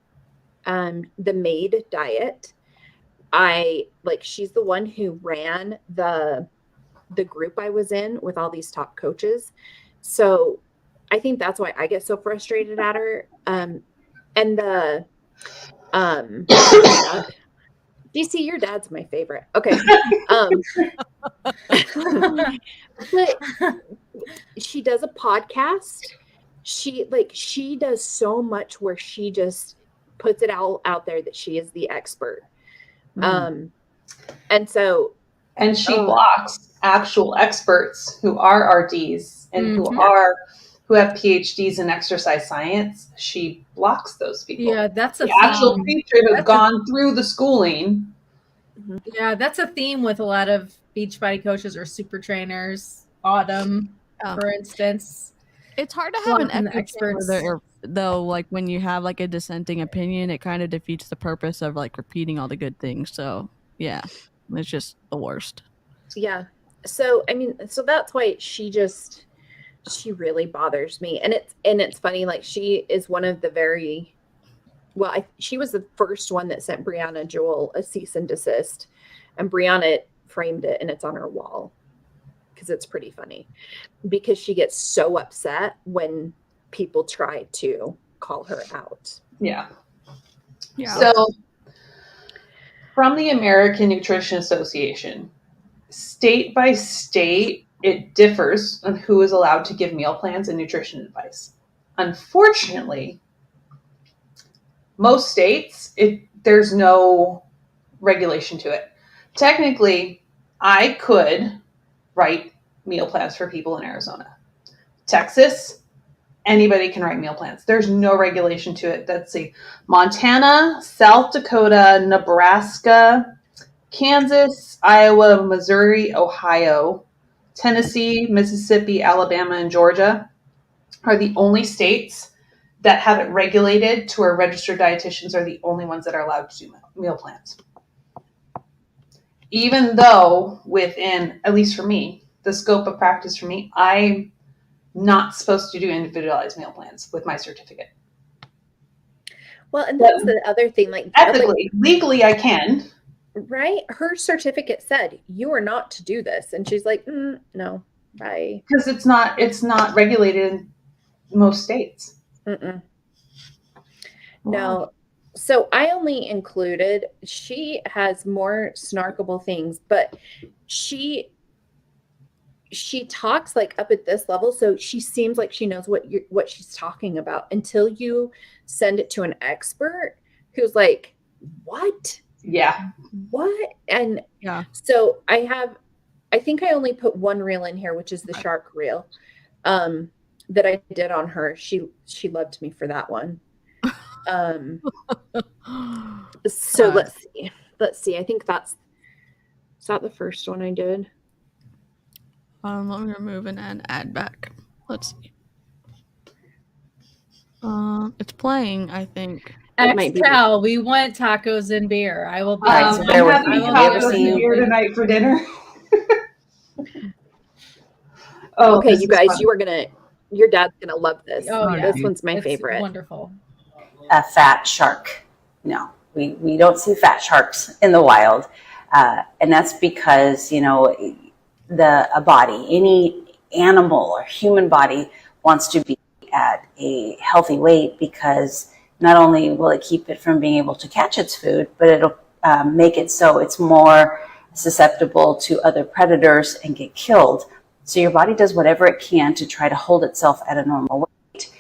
The Maid Diet. She's the one who ran the group I was in with all these top coaches. So I think that's why I get so frustrated at her. And the DC, your dad's my favorite. Okay. But she does a podcast. She does so much where she just puts it all out there that she is the expert. And she blocks actual experts who are RDs and who have PhDs in exercise science. She blocks those people. Yeah, that's the actual teacher who've gone through the schooling. Yeah, that's a theme with a lot of Beachbody coaches or super trainers. Autumn, for instance. It's hard to have an expert there, though. Like, when you have like a dissenting opinion, it kind of defeats the purpose of like repeating all the good things. So yeah, it's just the worst. Yeah. So I mean, so that's why she really bothers me. And it's funny, like, she is one of the very she was the first one that sent Brianna Jewel a cease and desist, and Brianna framed it and it's on her wall because it's pretty funny, because she gets so upset when people try to call her out. Yeah. So from the American Nutrition Association, state by state, it differs on who is allowed to give meal plans and nutrition advice. Unfortunately, most states, there's no regulation to it. Technically, I could write meal plans for people in Arizona. Texas, anybody can write meal plans. There's no regulation to it. Let's see. Montana, South Dakota, Nebraska, Kansas, Iowa, Missouri, Ohio, Tennessee, Mississippi, Alabama, and Georgia are the only states that have it regulated to where registered dietitians are the only ones that are allowed to do meal plans. Even though within, at least for me, the scope of practice for me, I'm not supposed to do individualized meal plans with my certificate. Well, and that's the other thing. Like, ethically, legally, I can. Right? Her certificate said you are not to do this, and she's like, no, bye. Because it's not regulated in most states. Mm-mm. No. So I only included, she has more snarkable things, but she talks like up at this level. So she seems like she knows what she's talking about until you send it to an expert who's like, what? Yeah. What? And so I think I only put one reel in here, which is the shark reel. That I did on her. She loved me for that one. So let's see. I think is that the first one I did? Let me remove and add back. Let's see. It's playing, I think. Exhale, we want tacos and beer. I will be. I'm having tacos and beer tonight for dinner. Okay, you guys, your dad's gonna love this. Oh, yeah. This one's my favorite. Wonderful. A fat shark. No, we don't see fat sharks in the wild. And that's because, a body, any animal or human body wants to be at a healthy weight, because not only will it keep it from being able to catch its food, but it'll make it so it's more susceptible to other predators and get killed. So your body does whatever it can to try to hold itself at a normal weight.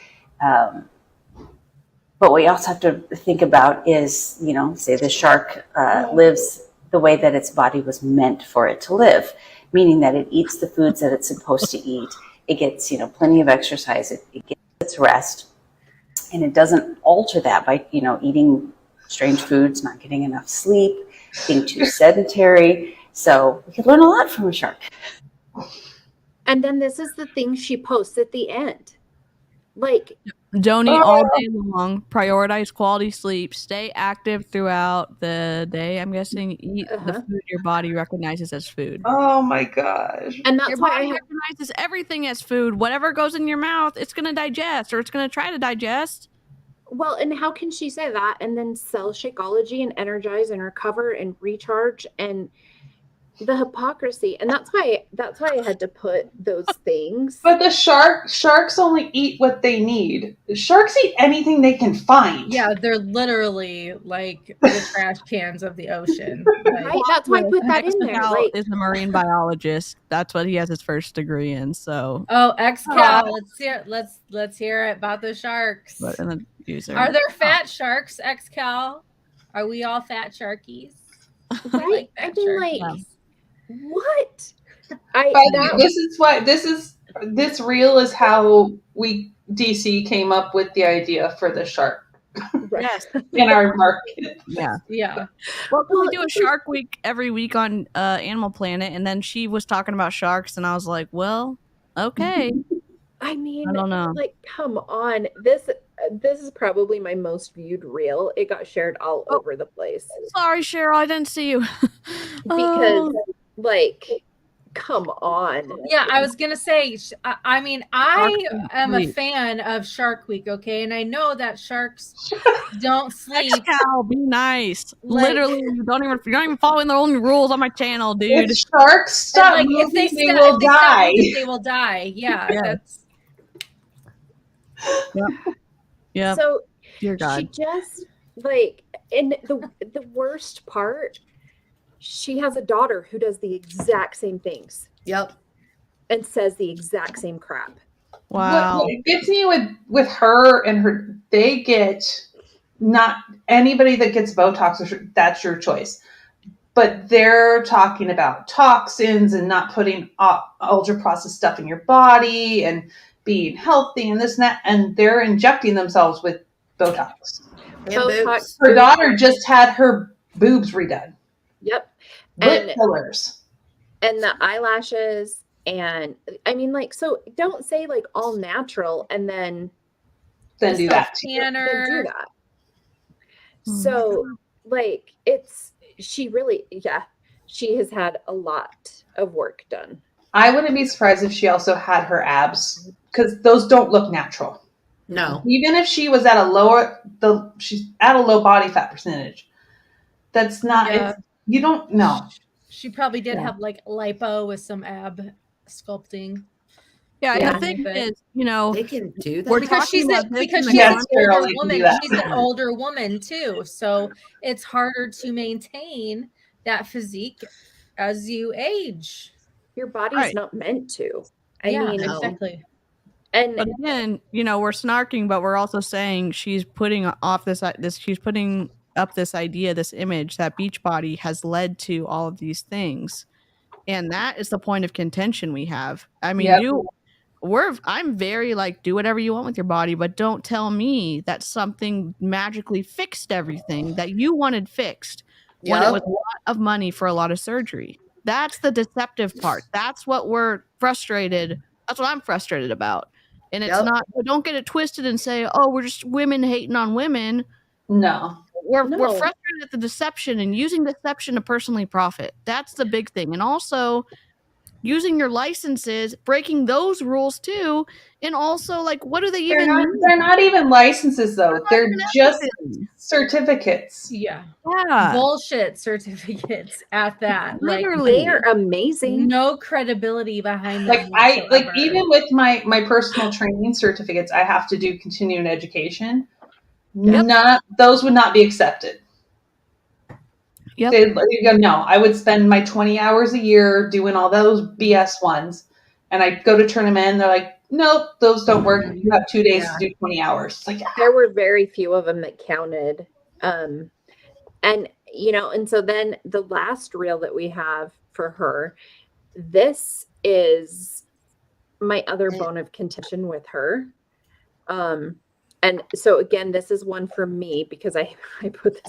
But what you also have to think about is, say the shark lives the way that its body was meant for it to live, meaning that it eats the foods that it's supposed to eat. It gets, plenty of exercise. It gets its rest, and it doesn't alter that by, eating strange foods, not getting enough sleep, being too sedentary. So we could learn a lot from a shark. And then this is the thing she posts at the end. Like, don't eat all day long, prioritize quality sleep, stay active throughout the day. I'm guessing eat the food your body recognizes as food. Oh my gosh. And that's Your why body recognizes everything as food. Whatever goes in your mouth, it's going to digest, or it's going to try to digest. Well, and how can she say that and then sell Shakeology and energize and recover and recharge, and the hypocrisy? And that's why I had to put those things. But the sharks only eat what they need. The sharks eat anything they can find. Yeah, they're literally like the trash cans of the ocean. Like, Right? That's why I put that in there. Cal is a marine biologist. That's what he has his first degree in. So Cal, let's hear about the sharks. But and the user. Are there fat sharks, Cal? Are we all fat sharkies? Right? I mean, like, what? This reel is how DC came up with the idea for the shark. Yes. In our market. Yeah. Well, we do a Shark Week every week on Animal Planet, and then she was talking about sharks, and I was like, well, okay. I mean, I don't know. Like, come on. This is probably my most viewed reel. It got shared all over the place. Sorry, Cheryl, I didn't see you. Because, like, come on. Yeah, I was gonna say. I mean, I am a fan of Shark Week. Okay, and I know that sharks don't sleep. Cal, be nice. Literally, you're not even following the only rules on my channel, dude. If sharks stop moving, they will die. They will die. Yeah. That's. Yeah. So dear God. she just like, and the worst part, she has a daughter who does the exact same things. Yep. And says the exact same crap. Wow. What gets me with her and her, they get, not anybody that gets Botox, that's your choice. But they're talking about toxins and not putting ultra processed stuff in your body and being healthy and this and that, and they're injecting themselves with Botox. Botox. Her daughter just had her boobs redone. Yep. Lip fillers. And the eyelashes, and I mean, like, so don't say like all natural and then do that. Then do that. So like, she has had a lot of work done. I wouldn't be surprised if she also had her abs, because those don't look natural. No. Even if she was at she's at a low body fat percentage. That's not, you don't know. She probably did have like lipo with some ab sculpting. Yeah, the thing is, they can do that because she's an older woman. She's an older woman too, so it's harder to maintain that physique as you age. Your body's not meant to. I mean, exactly. But again, we're snarking, but we're also saying she's putting off she's putting up this idea, this image that Beachbody has led to all of these things, and that is the point of contention we have. I mean, I'm very like, do whatever you want with your body, but don't tell me that something magically fixed everything that you wanted fixed when it was a lot of money for a lot of surgery. That's the deceptive part. That's what we're frustrated. That's what I'm frustrated about. And it's not, don't get it twisted and say, oh, we're just women hating on women. No. We're frustrated at the deception and using deception to personally profit. That's the big thing. And also using your licenses, breaking those rules too. And also, like, what do they even mean? They're not even licenses, though. They're just certificates. Yeah. Bullshit certificates at that. Literally. They are amazing. No credibility behind them. Even with my personal training certificates, I have to do continuing education. Those would not be accepted. Yep. They go, no, I would spend my 20 hours a year doing all those BS ones. And I go to turn them in. They're like, nope, those don't work. You have 2 days to do 20 hours. It's like, There were very few of them that counted. And, and so then the last reel that we have for her, this is my other bone of contention with her. And so again, this is one for me because I put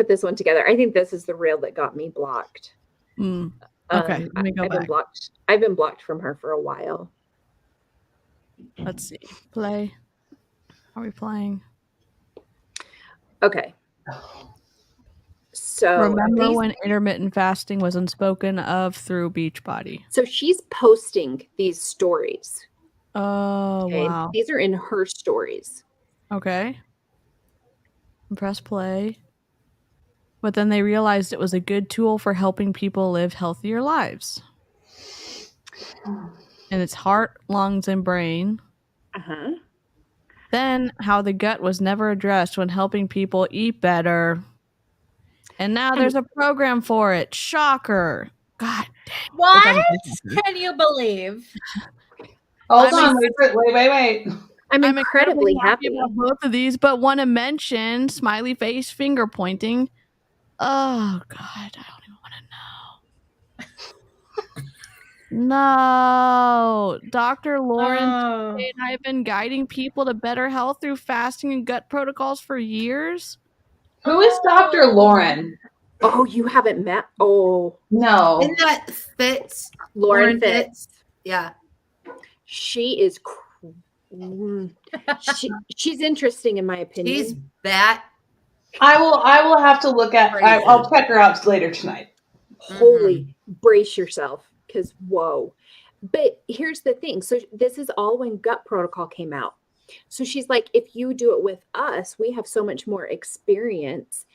this one together. I think this is the reel that got me blocked. Okay, let me go back. I've been blocked from her for a while. Let's see. Play. Are we playing? Okay. So remember when intermittent fasting was unspoken of through Beachbody? So she's posting these stories. Oh, okay? Wow. These are in her stories. Okay. Press play. But then they realized it was a good tool for helping people live healthier lives. And it's heart, lungs, and brain. Uh-huh. Then how the gut was never addressed when helping people eat better. And now there's a program for it. Shocker. God dang. What? Can you believe? Hold on. Wait. I'm incredibly happy about both of these, but want to mention smiley face finger pointing. Oh, God. I don't even want to know. No. Dr. Lauren and I have been guiding people to better health through fasting and gut protocols for years. Who is Dr. Lauren? Oh, you haven't met? Oh. No. Isn't that Fitz? Lauren Fitz. Yeah. She is she's interesting in my opinion. She's bat. I will have to look at I'll check her out later tonight. Holy, brace yourself, because whoa. But here's the thing. So this is all when gut protocol came out. So she's like, if you do it with us, we have so much more experience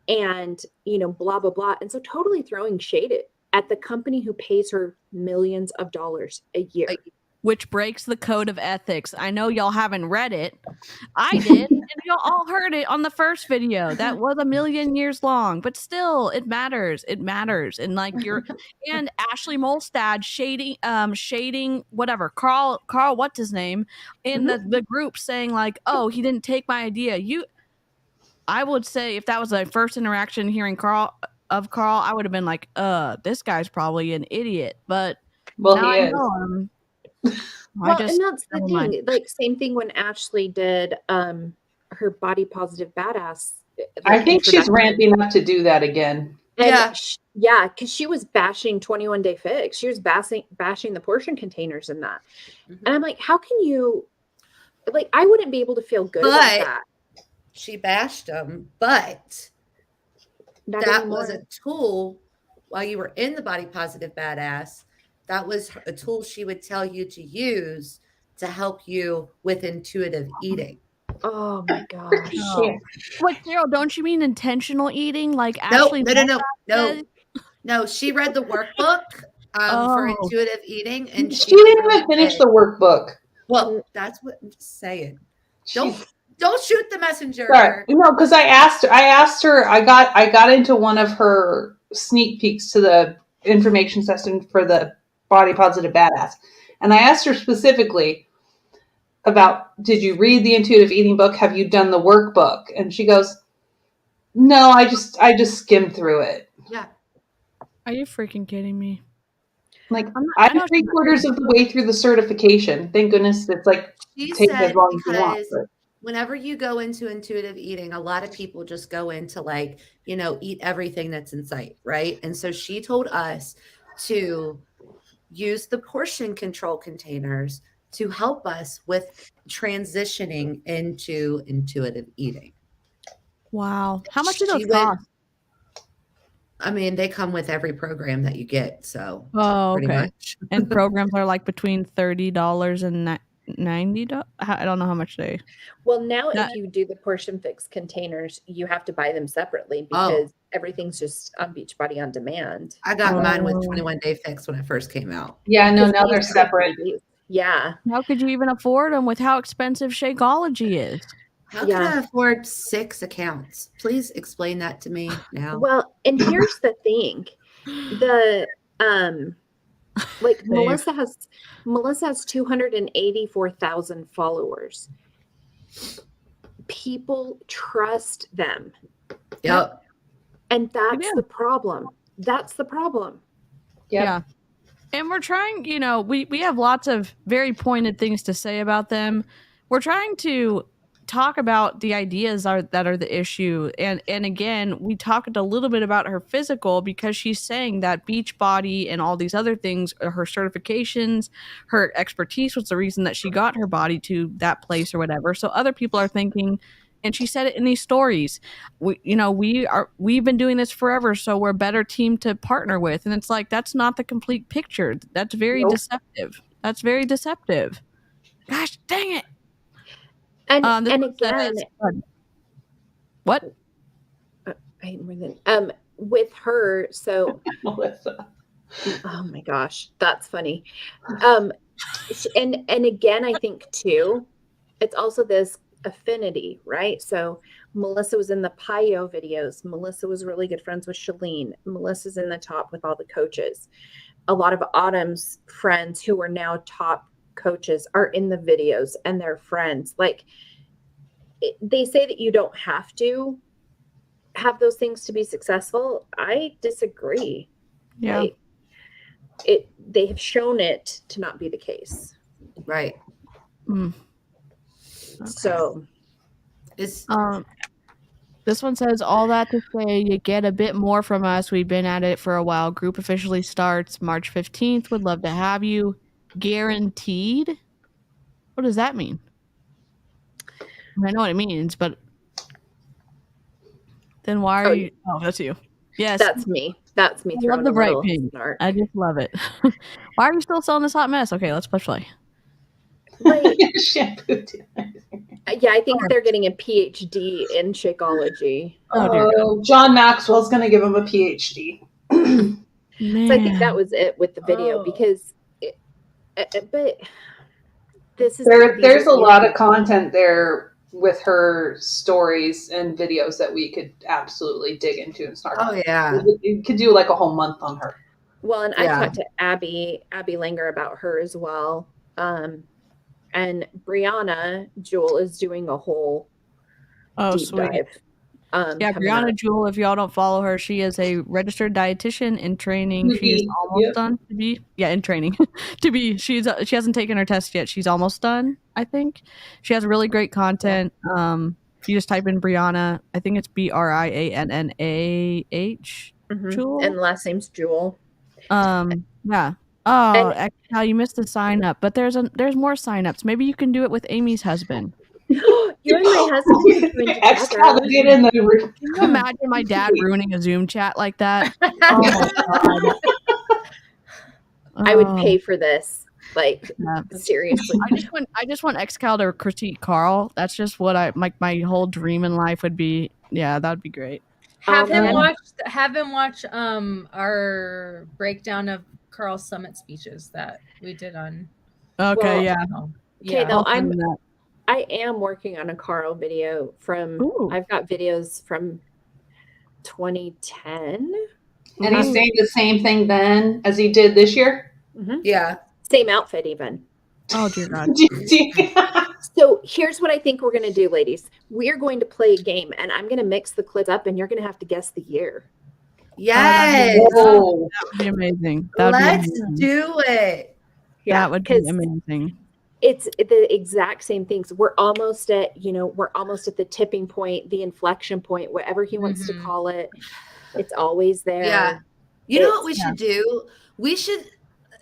and, blah, blah, blah. And so totally throwing shade at the company who pays her millions of dollars a year. Which breaks the code of ethics. I know y'all haven't read it. I did, and y'all all heard it on the first video. That was 1,000,000 years long, but still, it matters. It matters. And like and Ashley Molstad shading whatever Carl, what's his name, in the group saying like, oh, he didn't take my idea. I would say if that was my first interaction hearing Carl, I would have been like, this guy's probably an idiot. But well, now he I is. know him. And that's the thing. Like same thing when Ashley did her body positive badass. I think she's ramping up to do that again. And because she was bashing 21 Day Fix. She was bashing the portion containers in that. And I'm like, how can you? Like, I wouldn't be able to feel good about that. She bashed them, but that was a tool while you were in the body positive badass. That was a tool she would tell you to use to help you with intuitive eating. Oh my gosh. What, Carol, don't you mean intentional eating? Like Ashley? No. She read the workbook for intuitive eating. And she didn't even finish the workbook. Well, that's what I'm saying. Don't shoot the messenger. Sorry. No, because I asked her, I got into one of her sneak peeks to the information session for the Body Positive Badass. And I asked her specifically about, did you read the intuitive eating book? Have you done the workbook? And she goes, no, I just skimmed through it. Yeah. Are you freaking kidding me? Like, I'm 3/4 of the way through the certification. Thank goodness it's like taking as long as you want. But whenever you go into intuitive eating, a lot of people just go into like, eat everything that's in sight, right? And so she told us to use the portion control containers to help us with transitioning into intuitive eating. Wow. How much do those cost? I mean, they come with every program that you get. So pretty much. And programs are like between $30 and $90. I don't know how much they. Well, now if you do the portion fix containers, you have to buy them separately because everything's just on Beachbody on demand. I got mine with 21 Day Fix when it first came out. Yeah, no, now they're separate. Yeah. How could you even afford them with how expensive Shakeology is? How can I afford 6 accounts? Please explain that to me now. Well, and here's the thing. The like Melissa has 284,000 followers. People trust them. Yep. And that's the problem. That's the problem. Yep. Yeah. And we're trying, we have lots of very pointed things to say about them. We're trying to talk about the ideas that are the issue. And again, we talked a little bit about her physical because she's saying that Beachbody and all these other things, her certifications, her expertise was the reason that she got her body to that place or whatever. So other people are thinking, and she said it in these stories, we've been doing this forever, so we're a better team to partner with. And it's like, that's not the complete picture. That's very deceptive. That's very deceptive. Gosh, dang it. And again, what? With her, so Melissa. oh my gosh, that's funny. And again, I think too, it's also this affinity, right? So Melissa was in the Payo videos. Melissa was really good friends with Shalene. Melissa's in the top with all the coaches. A lot of Autumn's friends who are now top coaches are in the videos and they're friends. Like they say that you don't have to have those things to be successful. I disagree. Yeah. They have shown it to not be the case. Right. Okay. So It's this one says, all that to say, you get a bit more from us. We've been at it for a while. Group officially starts March 15th. Would love to have you. Guaranteed? What does that mean? I know what it means, but then why are you? Oh, that's you. Yes. That's me. That's me. I love throwing the a bright little pink. snark. I just love it. Why are you still selling this hot mess? Okay, let's push play. Like, Shampoo. yeah, I think they're getting a PhD in Shakeology. Oh, John Maxwell's going to give him a PhD. Man. So I think that was it with the video because, but this is There's a lot of content there with her stories and videos that we could absolutely dig into and start. oh yeah. You could do like a whole month on her. Well, and Yeah. I talked to Abby Langer about her as well. And Brianna Jewel is doing a whole deep dive. Yeah, coming Brianna up. Jewel, if y'all don't follow her, she is a registered dietitian in training. She's almost done to be. Yeah, in training to be. She hasn't taken her test yet. She's almost done, I think. She has really great content. If you just type in Brianna, I think it's BriAnnah. Jewel. And the last name's Jewel. Yeah. Oh, now you missed the sign up, but there's more sign ups. Maybe you can do it with Amy's husband. You and my husband could join together. Get in the room. Can you imagine my dad ruining a Zoom chat like that? Oh my god! I would pay for this. Like seriously. I just want XCal to critique Carl. That's just what my whole dream in life would be. Yeah, that'd be great. Have him watch our breakdown of Carl's summit speeches that we did on. Okay, yeah. Okay, though I am working on a Carl video from. Ooh. I've got videos from 2010. And he's saying the same thing then as he did this year? Mm-hmm. Yeah. Same outfit even. Oh dear God. So here's what I think we're going to do, ladies. We are going to play a game, and I'm going to mix the clips up, and you're going to have to guess the year. Yes. Oh, That would be amazing. Let's do it. That would be amazing. It's the exact same things. We're almost at the tipping point, the inflection point, whatever he wants to call it. It's always there. Yeah. You know what we should do?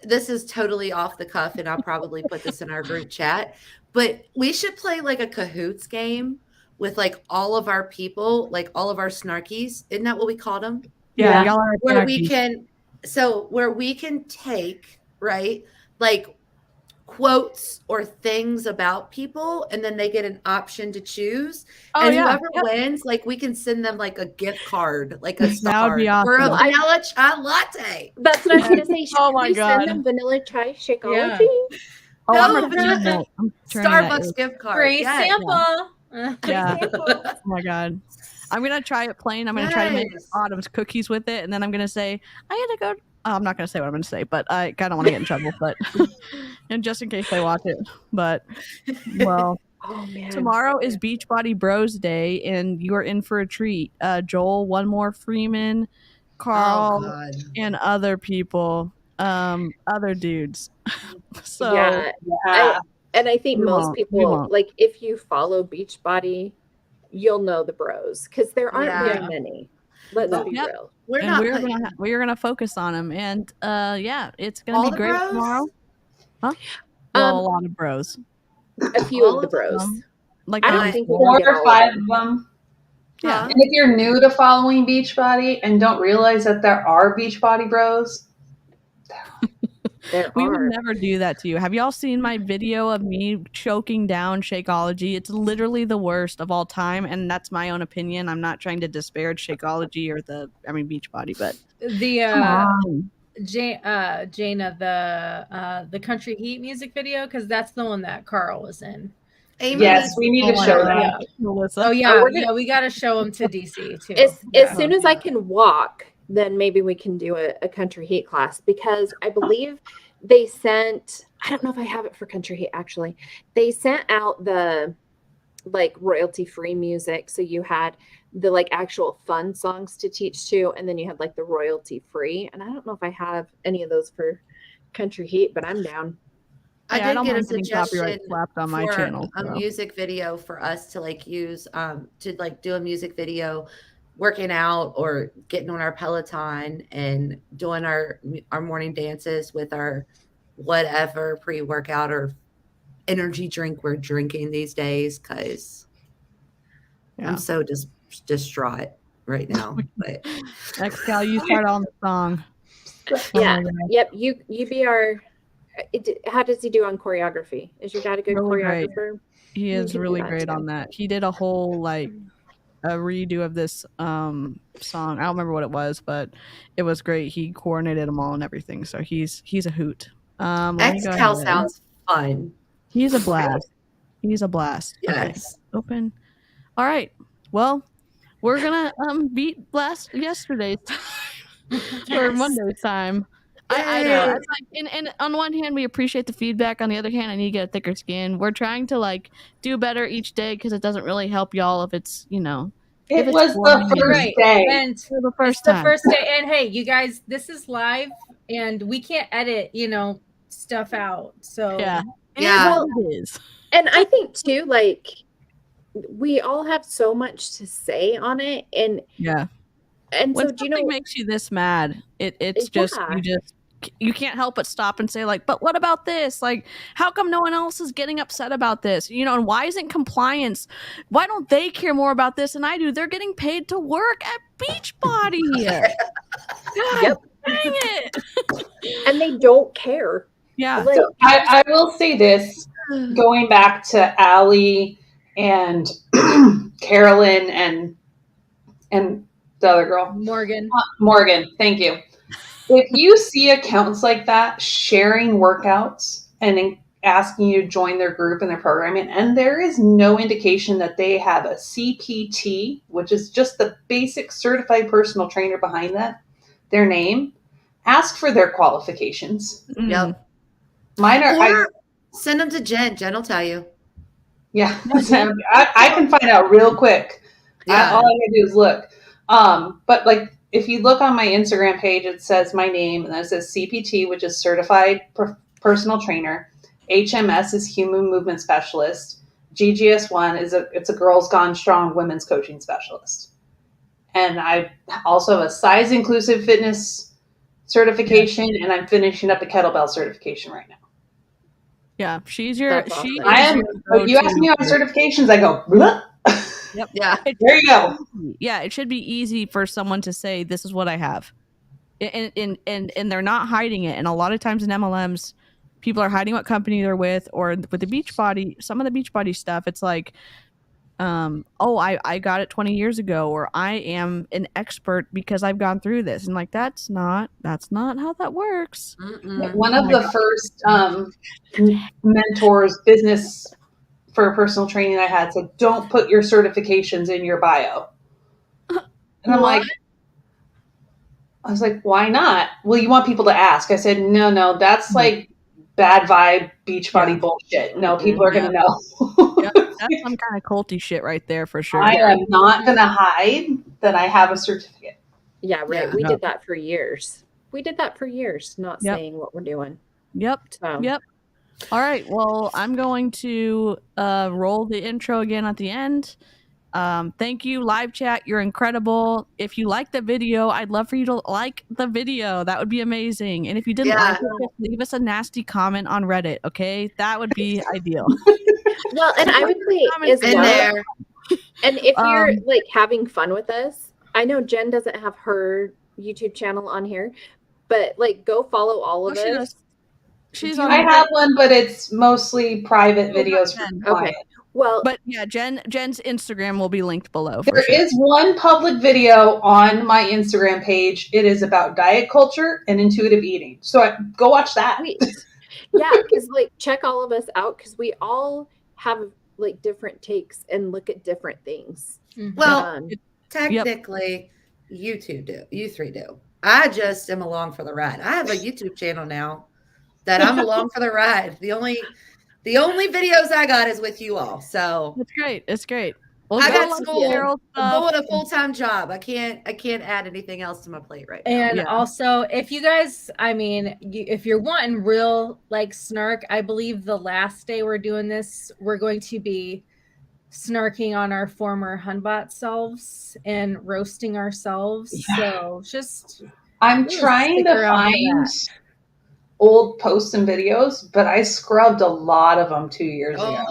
This is totally off the cuff, and I'll probably put this in our group chat, but we should play like a Cahoots game with like all of our people, like all of our snarkies. Isn't that what we called them? Yeah. Y'all are where we can take, right, like quotes or things about people, and then they get an option to choose. And whoever wins, like we can send them like a gift card, like a star, that would be awesome. or a vanilla chai latte. That's what I was going to say. Oh my God. Send them vanilla chai Shakeology? Oh, No, I'm Starbucks gift card. Free Yes. sample. Yeah. Oh my god. I'm gonna try it plain. I'm gonna try to make Yes. Autumn's cookies with it, and then I'm gonna say I gotta go. I'm not gonna say what I'm gonna say, but I kind of want to get in trouble. But and just in case they watch it, but well, Oh man. tomorrow is Beachbody Bros Day, and you are in for a treat. Joel, one more Freeman, Carl, God. and other people, other dudes. So Yeah. Yeah. I think We most won't. We people, won't. like, if you follow Beachbody, you'll know the bros because there aren't very Yeah. many. Let's Well, be Yep. real. We're and not we're putting gonna focus on them, and yeah, it's gonna all be the great bros. tomorrow. Huh? Well, a Um, lot of bros. A few All of the of them? bros. Like I a don't Like think we four can get or all five of of them. them. Yeah. Huh? And if you're new to following Beachbody and don't realize that there are Beachbody bros, There We would are. never do that to you. Have y'all seen my video of me choking down Shakeology? It's literally the worst of all time, and that's my own opinion. I'm not trying to disparage Shakeology or Beachbody, but The come on. Jaina, the Country Heat music video, because that's the one that Carl was in. Amy yes, needs we need Oh to my show God. that. Melissa. Oh yeah, we're gonna- yeah, we got to show him to DC too. As Yeah. soon as I can walk, then maybe we can do a country heat class because I believe they sent, I don't know if I have it for country heat actually. They sent out the like royalty free music. So you had the like actual fun songs to teach to, and then you had like the royalty free. And I don't know if I have any of those for country heat, but I'm down. I Yeah, I did don't get a mind getting copyright suggestion slapped on my for channel. a So. music video for us to like use to like do a music video working out or getting on our Peloton and doing our morning dances with our whatever pre-workout or energy drink we're drinking these days because Yeah. I'm so distraught right now. But Excal, you start on the song. Yeah. my God. Yep. You be our. How does he do on choreography? Is your dad a good Really great. choreographer? He We is can do really that great too. on that. He did a whole like a redo of this song. I don't remember what it was, but it was great. He coordinated them all and everything. So he's a hoot. Let me go Xcal ahead. sounds fun. He's a blast. He's a blast. Okay. Yes. Open. All right. Well, we're gonna beat yesterday's time or Yes. Monday's time. I know. It's like, and on one hand, we appreciate the feedback. On the other hand, I need to get a thicker skin. We're trying to like do better each day because it doesn't really help y'all if it's if It it's was boring the and first Right. day. And for the it's first the time. first day. And hey, you guys, this is live and we can't edit, stuff out. So Yeah. It Yeah. is what it is. And I think too, like we all have so much to say on it, and Yeah. and When so do you something know? makes you this mad, it's just Yeah. you can't help but stop and say like, but what about this? Like, how come no one else is getting upset about this? And why isn't compliance? Why don't they care more about this than I do? They're getting paid to work at Beachbody. God, Yep. dang it. And they don't care. Yeah. Like, So I will say this, going back to Allie and Carolyn and the other girl, Morgan. Morgan, thank you. If you see accounts like that sharing workouts and asking you to join their group and their programming, and there is no indication that they have a CPT, which is just the basic certified personal trainer behind that, their name, ask for their qualifications. Yep. Mine are, Or send them to Jen. Jen will tell you. yeah, I can find out real quick. Yeah. All I gotta do is look. But like, if you look on my Instagram page, it says my name, and then it says CPT, which is Certified Personal Trainer. HMS is Human Movement Specialist. GGS1 is it's a Girls Gone Strong Women's Coaching Specialist. And I also have a size inclusive fitness certification, and I'm finishing up a kettlebell certification right now. Yeah. She's your That's she awesome. I is am. your When you ask go-to. me on certifications, I go, "Blah." Yep. Yeah. There you go. Yeah, it should be easy for someone to say, "This is what I have," and they're not hiding it. And a lot of times in MLMs, people are hiding what company they're with, or with the Beachbody. Some of the Beachbody stuff, it's like, "Oh, I got it 20 years ago," or "I am an expert because I've gone through this," and like that's not how that works. Mm-mm. One of the first mentors, business for personal training I had said, don't put your certifications in your bio. And I'm like, I was like, why not? Well, you want people to ask. I said, no, that's like bad vibe Beachbody bullshit. No, people are going to know. Yep, that's some kind of culty shit right there for sure. I am not going to hide that I have a certificate. Yeah, right. Yeah. We Yep. did that for years. Not Yep. saying what we're doing. Yep. So. Yep. All right. Well, I'm going to roll the intro again at the end. Thank you, live chat. You're incredible. If you like the video, I'd love for you to like the video. That would be amazing. And if you didn't like it, just leave us a nasty comment on Reddit. Okay, that would be ideal. Well, and I would say as In well. there. And if you're like having fun with us, I know Jen doesn't have her YouTube channel on here, but like go follow all of us. She's I have one, but it's mostly private videos for Okay. clients. Well, but yeah, Jen's Instagram will be linked below. For There sure. is one public video on my Instagram page. It is about diet culture and intuitive eating. So go watch that. Sweet. Yeah, because like check all of us out because we all have like different takes and look at different things. Well, technically, you two do. You three do. I just am along for the ride. I have a YouTube channel now that I'm along for the ride. The only videos I got is with you all. So it's great. It's great. Well, I got school. I'm going a full-time job. I can't add anything else to my plate right now. And also, if you guys, I mean, if you're wanting real like snark, I believe the last day we're doing this, we're going to be snarking on our former Hunbot selves and roasting ourselves. Yeah. So just I'm trying to find old posts and videos, but I scrubbed a lot of them 2 years ago.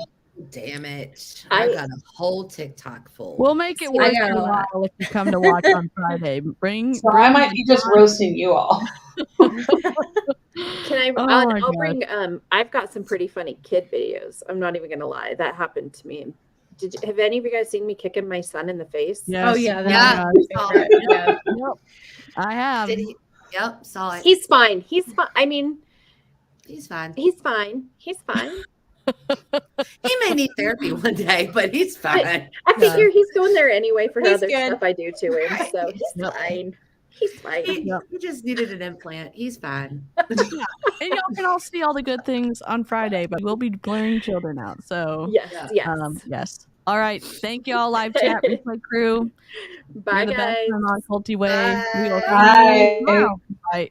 Damn it. I got a whole TikTok full. We'll make it worth your while if you come to watch on Friday. I might be just roasting you all. I'll bring I've got some pretty funny kid videos. I'm not even gonna lie. That happened to me. Have any of you guys seen me kicking my son in the face? Yes. Oh yeah, Yep. I have. Yep, saw it. He's fine. He's fine. I mean, he's fine. He's fine. He's fine. He may need therapy one day, but he's fine. I figure he's going there anyway for He's other good. stuff I do to him. So he's fine. He's fine. He just needed an implant. He's fine. And y'all can all see all the good things on Friday, but we'll be blurring children out. So yes. Yes. All right. Thank y'all, live chat, replay crew. Bye, You're the guys. best in a non-culty way. Bye. We will see you tomorrow. Bye.